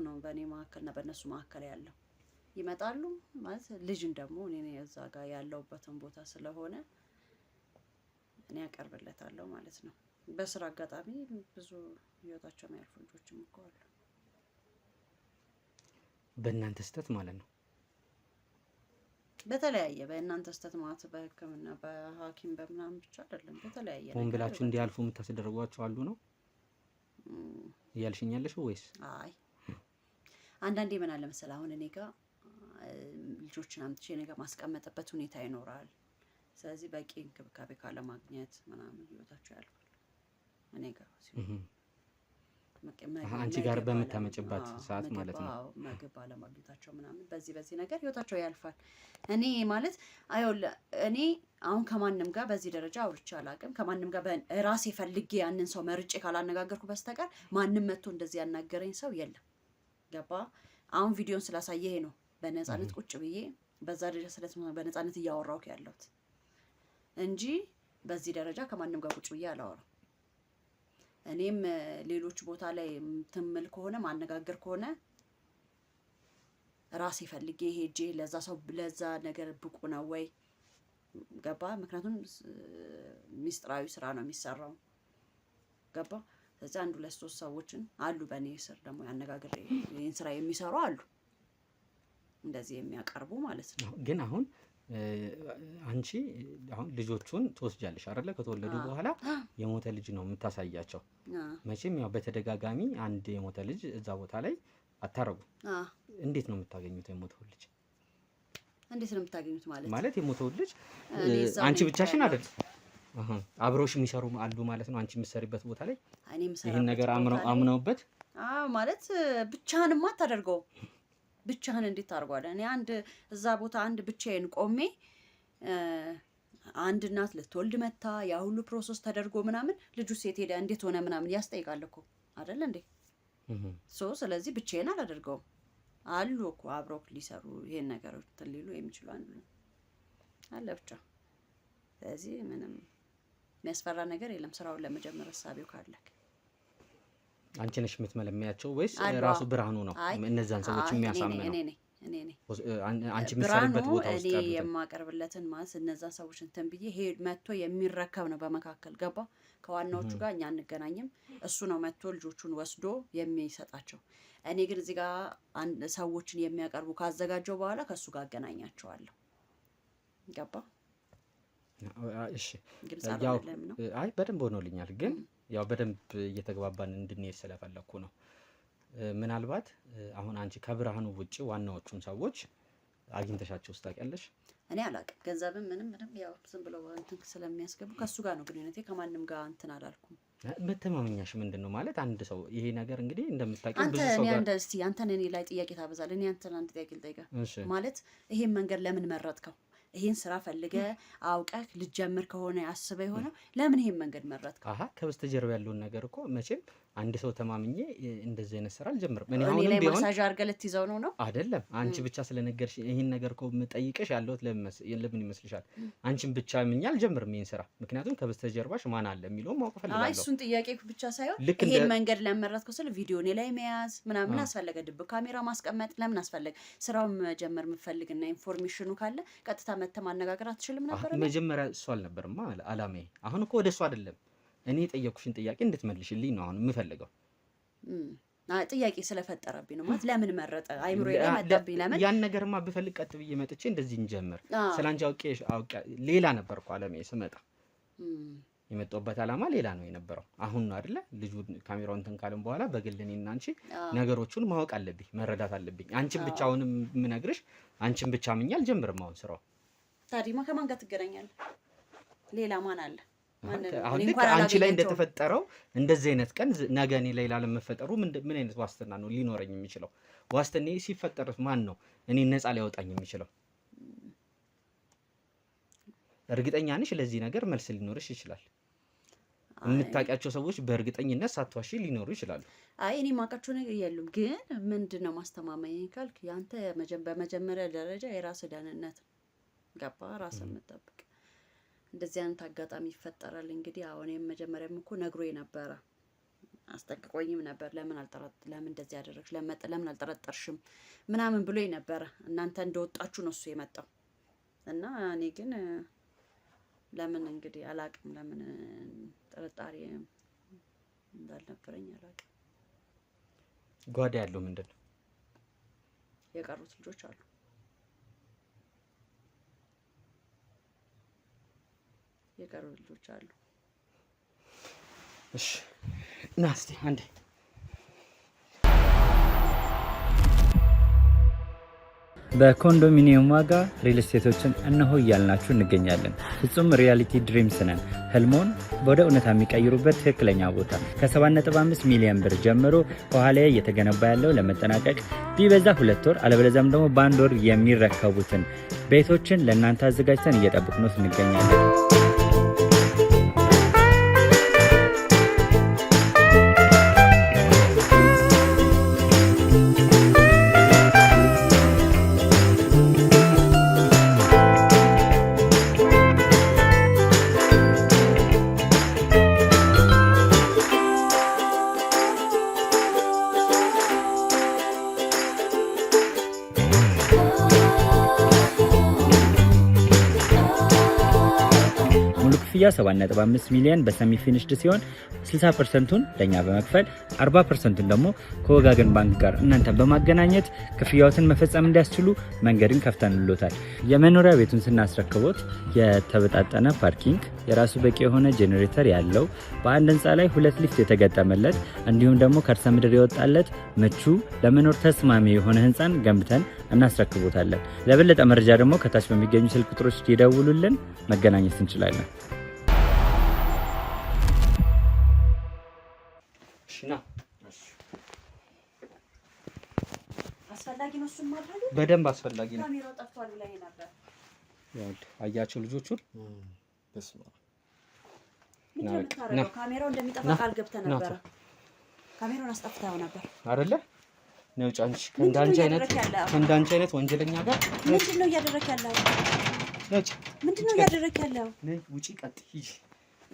ነው በእኔ መካከልና በእነሱ መካከል ያለው። ይመጣሉ ማለት ልጅን ደግሞ እኔ እዛ ጋር ያለውበትን ቦታ ስለሆነ እኔ ያቀርብለታለሁ ማለት ነው። በስራ አጋጣሚ ብዙ ህይወታቸው የሚያልፉ ልጆችም እኮ አሉ። በእናንተ ስህተት ማለት ነው? በተለያየ በእናንተ ስህተት ማለት በሕክምና በሐኪም በምናምን ብቻ አይደለም። በተለያየ ሆን ብላችሁ እንዲያልፉ የምታስደርጓቸው አሉ ነው እያልሽኛለሽ ወይስ? አይ አንዳንዴ ምን አለ መሰለህ አሁን እኔ ጋር ልጆችን አምጥቼ እኔ ጋር ማስቀመጥበት ሁኔታ ይኖራል። ስለዚህ በቂ እንክብካቤ ካለማግኘት ምናምን ህይወታቸው ያልፋል። እኔ ጋር አንቺ ጋር በምታመጭባት ሰዓት ማለት ነው። አዎ ምግብ አለማግኘታቸው ምናምን በዚህ ነገር ህይወታቸው ያልፋል። እኔ ማለት እኔ አሁን ከማንም ጋር በዚህ ደረጃ አውርቼ አላውቅም። ከማንም ጋር ራሴ ፈልጌ ያንን ሰው መርጬ ካላነጋገርኩ በስተቀር ማንም መጥቶ እንደዚህ ያናገረኝ ሰው የለም። ገባ? አሁን ቪዲዮን ስላሳየህ ነው በነፃነት ቁጭ ብዬ በዛ ደረጃ በነፃነት እያወራሁት ያለሁት እንጂ በዚህ ደረጃ ከማንም ጋር ቁጭ ብዬ አላወራም። እኔም ሌሎች ቦታ ላይ ትምል ከሆነ ማነጋገር ከሆነ ራሴ ፈልጌ ሄጄ ለዛ ሰው ለዛ ነገር ብቁ ነው ወይ? ገባ? ምክንያቱም ሚስጥራዊ ስራ ነው የሚሰራው። ገባ? ስለዚህ 1 2 3 ሰዎችን አሉ በእኔ ስር ደግሞ ያነጋግሬ ይህን ስራ የሚሰሩ አሉ እንደዚህ የሚያቀርቡ ማለት ነው። ግን አሁን አንቺ አሁን ልጆቹን ትወስጃለሽ አይደለ? ከተወለዱ በኋላ የሞተ ልጅ ነው የምታሳያቸው። መቼም ያው በተደጋጋሚ አንድ የሞተ ልጅ እዛ ቦታ ላይ አታረጉ። እንዴት ነው የምታገኙት የሞተው ልጅ? እንዴት ነው የምታገኙት ማለት የሞተው ልጅ አንቺ ብቻሽን አይደል? አብረውሽ የሚሰሩ አሉ ማለት ነው። አንቺ የምትሰሪበት ቦታ ላይ ይሄን ነገር አምነውበት ማለት ብቻህንማ አታደርገውም። ብቻህን እንዴት ታርጓለህ? እኔ እዛ ቦታ ብቻዬን ቆሜ አንድ እናት ልትወልድ መታ ያ ሁሉ ፕሮሰስ ተደርጎ ምናምን ልጁ ሴት ሄዳ እንዴት ሆነ ምናምን ያስጠይቃል እኮ አይደል እንዴ? ስለዚህ ብቻዬን አላደርገውም። አሉ እኮ አብረው ሊሰሩ ይሄን ነገሮች ሊሉ የሚችሉ አለ ብቻ። ስለዚህ ምንም የሚያስፈራ ነገር የለም። ስራውን ለመጀመር ሀሳቢው ካለክ አንቺ ነሽ የምትመለሚያቸው ወይስ ራሱ ብርሃኑ ነው እነዛን ሰዎች የሚያሳምነው? እኔ ነኝ። አንቺ የምትሰሪበት ቦታ ውስጥ እኔ የማቀርብለትን ማለት እነዛን ሰዎች እንትን ብዬ መጥቶ የሚረከብ ነው በመካከል። ገባ? ከዋናዎቹ ጋር እኛ አንገናኝም። እሱ ነው መጥቶ ልጆቹን ወስዶ የሚሰጣቸው። እኔ ግን እዚህ ጋር ሰዎችን የሚያቀርቡ ካዘጋጀው በኋላ ከእሱ ጋር አገናኛቸዋለሁ። ገባ? እሺ ያው አይ በደንብ ሆኖልኛል። ግን ያው በደንብ እየተግባባን እንድንሄድ ስለፈለኩ ነው። ምናልባት አሁን አንቺ ከብርሃኑ ውጪ ዋናዎቹን ሰዎች አግኝተሻቸው ታውቂያለሽ? እኔ አላውቅም። ገንዘብም ምንም ያው ዝም ብለው እንትን ስለሚያስገቡ ከሱ ጋር ነው ግንኙነቴ። ከማንም ጋር እንትን አላልኩም። መተማመኛሽ ምንድነው ማለት? አንድ ሰው ይሄ ነገር እንግዲህ እንደምታውቂው ብዙ ሰው ጋር አንተ እኔ ላይ ጥያቄ ታበዛለህ። እኔ አንተን አንድ ጥያቄ ልጠይቅህ። ማለት ይሄን መንገድ ለምን መረጥከው? ይሄን ስራ ፈልገ አውቀህ ልጀምር ከሆነ ያስበ የሆነ ለምን ይሄን መንገድ መረጥከው? አሃ ከበስተጀርባ ያለውን ነገር እኮ መቼም አንድ ሰው ተማምኜ እንደዚህ አይነት ስራ አልጀምርም። እኔ ላይ ማሳጅ አድርገህ ልትይዘው ነው አይደለም። አንቺ ብቻ ስለነገርሽ ይሄን ነገር እኮ የምጠይቅሽ ያለሁት ለምን ይመስልሻል? አንቺን ብቻ ምኛ አልጀምርም ይሄን ስራ። ምክንያቱም ከበስተጀርባሽ ማን አለ የሚለው ማወቅ ፈልጋለሁ። አይ እሱን ጥያቄ ብቻ ሳይሆን ይሄን መንገድ ለመረጥከው ስለ ቪዲዮ እኔ ላይ መያዝ ምናምን አስፈለገ? ድብቅ ካሜራ ማስቀመጥ ለምን አስፈለገ? ስራውን መጀመር የምፈልግና ኢንፎርሜሽኑ ካለ ቀጥታ መተህ ማነጋገር አትችልም ነበር? መጀመሪያ እሱ አልነበርማ አላማዬ። አሁን እኮ ወደ እሱ አይደለም እኔ የጠየኩሽን ጥያቄ እንድትመልሽልኝ ነው አሁን የምፈልገው። ጥያቄ ስለፈጠረብኝ ነው ማለት ለምን መረጠ አይምሮዬ ላይ መጣብኝ። ለምን ያን ነገርማ ብፈልግ ቀጥ ብዬ መጥቼ እንደዚህ እንጀምር ስላንቺ አውቄ ሌላ ነበርኩ አላማዬ። ስመጣ የመጣሁበት አላማ ሌላ ነው የነበረው። አሁን ነው አይደለ ልጁ ካሜራውን እንትን ካለም በኋላ በግል እኔና አንቺ ነገሮቹን ማወቅ አለብኝ፣ መረዳት አለብኝ። አንቺን ብቻ አሁን የምነግርሽ አንቺን ብቻ ምኛ አልጀምርም አሁን ስራው። ታዲያ ከማን ጋር ትገናኛለህ? ሌላ ማን አለ? አሁን ልክ አንቺ ላይ እንደተፈጠረው እንደዚህ አይነት ቀን ነገ እኔ ላይ ላለመፈጠሩ ምን አይነት ዋስትና ነው ሊኖረኝ የሚችለው? ዋስትናዬ ሲፈጠር ማን ነው እኔ ነፃ ሊያወጣኝ የሚችለው? እርግጠኛ ነሽ ለዚህ ነገር መልስ ሊኖርሽ ይችላል። የምታውቂያቸው ሰዎች በእርግጠኝነት ሳትዋሺ ሊኖሩ ይችላሉ። አይ እኔ የማውቃቸው ነገር የሉም። ግን ምንድነው ማስተማማኝ ካልክ ያንተ በመጀመሪያ ደረጃ የራስህ ደህንነት ገባ፣ ራስህን መጠበቅ። እንደዚህ አይነት አጋጣሚ ይፈጠራል። እንግዲህ አሁን መጀመሪያም እኮ ነግሮኝ ነበረ፣ አስጠንቅቆኝም ነበር። ለምን እንደዚህ ያደረግሽ ለምን አልጠረጠርሽም ምናምን ብሎኝ ነበረ። እናንተ እንደወጣችሁ ነው እሱ የመጣው እና እኔ ግን ለምን እንግዲህ አላቅም፣ ለምን ጥርጣሬ እንዳልነበረኝ አላቅም። ጓዳ ያለው ምንድን ነው? የቀሩት ልጆች አሉ። የቀሩት ልጆች አሉ። እሺ ና እስቲ አንዴ በኮንዶሚኒየም ዋጋ ሪል ስቴቶችን እነሆ እያልናችሁ እንገኛለን። ፍጹም ሪያሊቲ ድሪምስ ነን። ህልሞን ወደ እውነታ የሚቀይሩበት ትክክለኛ ቦታ ከ7.5 ሚሊዮን ብር ጀምሮ ከኋላ እየተገነባ ያለው ለመጠናቀቅ ቢበዛ 2 ወር አለበለዚያም ደግሞ በ1 ወር የሚረከቡትን ቤቶችን ለእናንተ አዘጋጅተን እየጠበቅን እንገኛለን። ክፍያ 7.5 ሚሊዮን በሰሚ ፊኒሽድ ሲሆን 60%ቱን ለኛ በመክፈል 40%ቱን ደግሞ ከወጋገን ባንክ ጋር እናንተን በማገናኘት ክፍያዎትን መፈጸም እንዲያስችሉ መንገድን ከፍተንልዎታል። የመኖሪያ ቤቱን ስናስረክቦት የተበጣጠነ ፓርኪንግ፣ የራሱ በቂ የሆነ ጄኔሬተር ያለው በአንድ ህንፃ ላይ 2 ሊፍት የተገጠመለት እንዲሁም ደግሞ ከርሰ ምድር የወጣለት ምቹ ለመኖር ተስማሚ የሆነ ህንፃን ገንብተን እናስረክቦታለን። ለበለጠ መረጃ ደግሞ ከታች በሚገኙ ስልክ ቁጥሮች ይደውሉልን፣ መገናኘት እንችላለን። አስፈላጊ ነው እሱን ማድረግ በደንብ አስፈላጊ ነው። ካሜራው ጠፍቷል ብለኸኝ ነበር። ያው አያቸው ልጆቹን በስማ ምንድነው ካሜራው እንደሚጠፋ ቃል ገብተህ ነበር። ካሜራውን አስጠፍተኸው ነበር አይደለ? ነው ጫንሽ ከእንዳንቺ አይነት ወንጀለኛ ጋር ምንድነው እያደረክ ያለው? ምንድነው እያደረክ ያለው? ውጪ ቀጥ ሂጂ።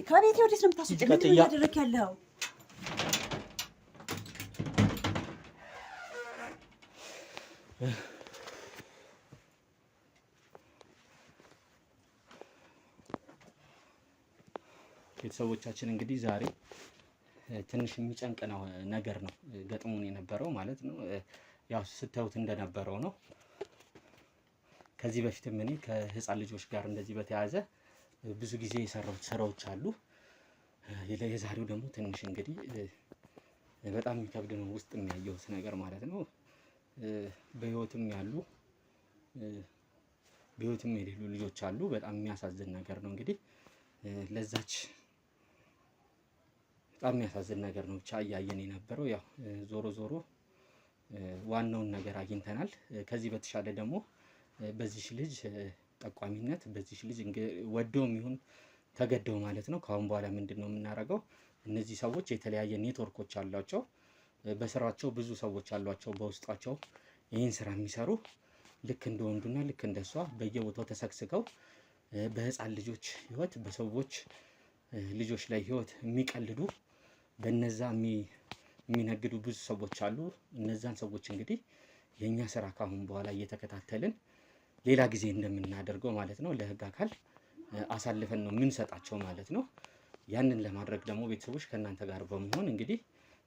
ከቤቴ ወዴት ነው የምታስወጪኝ? ምንድነው እያደረክ ያለው? ቤተሰቦቻችን እንግዲህ ዛሬ ትንሽ የሚጨንቅ ነው ነገር ነው ገጥሞን የነበረው ማለት ነው። ያው ስታዩት እንደነበረው ነው። ከዚህ በፊትም እኔ ከህፃን ልጆች ጋር እንደዚህ በተያያዘ ብዙ ጊዜ የሰራሁት ስራዎች አሉ። የዛሬው ደግሞ ትንሽ እንግዲህ በጣም የሚከብድ ነው ውስጥ የሚያየሁት ነገር ማለት ነው። በህይወትም ያሉ በህይወትም የሌሉ ልጆች አሉ። በጣም የሚያሳዝን ነገር ነው። እንግዲህ ለዛች በጣም የሚያሳዝን ነገር ነው ብቻ እያየን የነበረው። ያው ዞሮ ዞሮ ዋናውን ነገር አግኝተናል። ከዚህ በተሻለ ደግሞ በዚህ ልጅ ጠቋሚነት በዚህ ልጅ ወደውም ይሁን ተገደው ማለት ነው ከአሁን በኋላ ምንድነው የምናደርገው? እነዚህ ሰዎች የተለያየ ኔትወርኮች አሏቸው። በስራቸው ብዙ ሰዎች አሏቸው በውስጣቸው ይህን ስራ የሚሰሩ ልክ እንደ ወንዱና ልክ እንደሷ በየቦታው ተሰግስገው በህፃን ልጆች ህይወት በሰዎች ልጆች ላይ ህይወት የሚቀልዱ በነዛ የሚነግዱ ብዙ ሰዎች አሉ። እነዛን ሰዎች እንግዲህ የኛ ስራ ካሁን በኋላ እየተከታተልን ሌላ ጊዜ እንደምናደርገው ማለት ነው ለህግ አካል አሳልፈን ነው የምንሰጣቸው ማለት ነው። ያንን ለማድረግ ደግሞ ቤተሰቦች ከእናንተ ጋር በመሆን እንግዲህ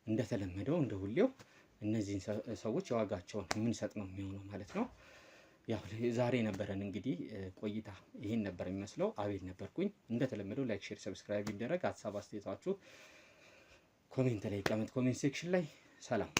እንደተለመደው እንደ ሁሌው እነዚህን ሰዎች የዋጋቸውን የምንሰጥ ነው የሚሆነው ማለት ነው። ያው ዛሬ ነበረን እንግዲህ ቆይታ ይሄን ነበር የሚመስለው። አቤል ነበርኩኝ። እንደተለመደው ላይክ፣ ሼር፣ ሰብስክራይብ ይደረግ። ሀሳብ አስተያየታችሁ ኮሜንት ላይ ቀመጥ ኮሜንት ሴክሽን ላይ ሰላም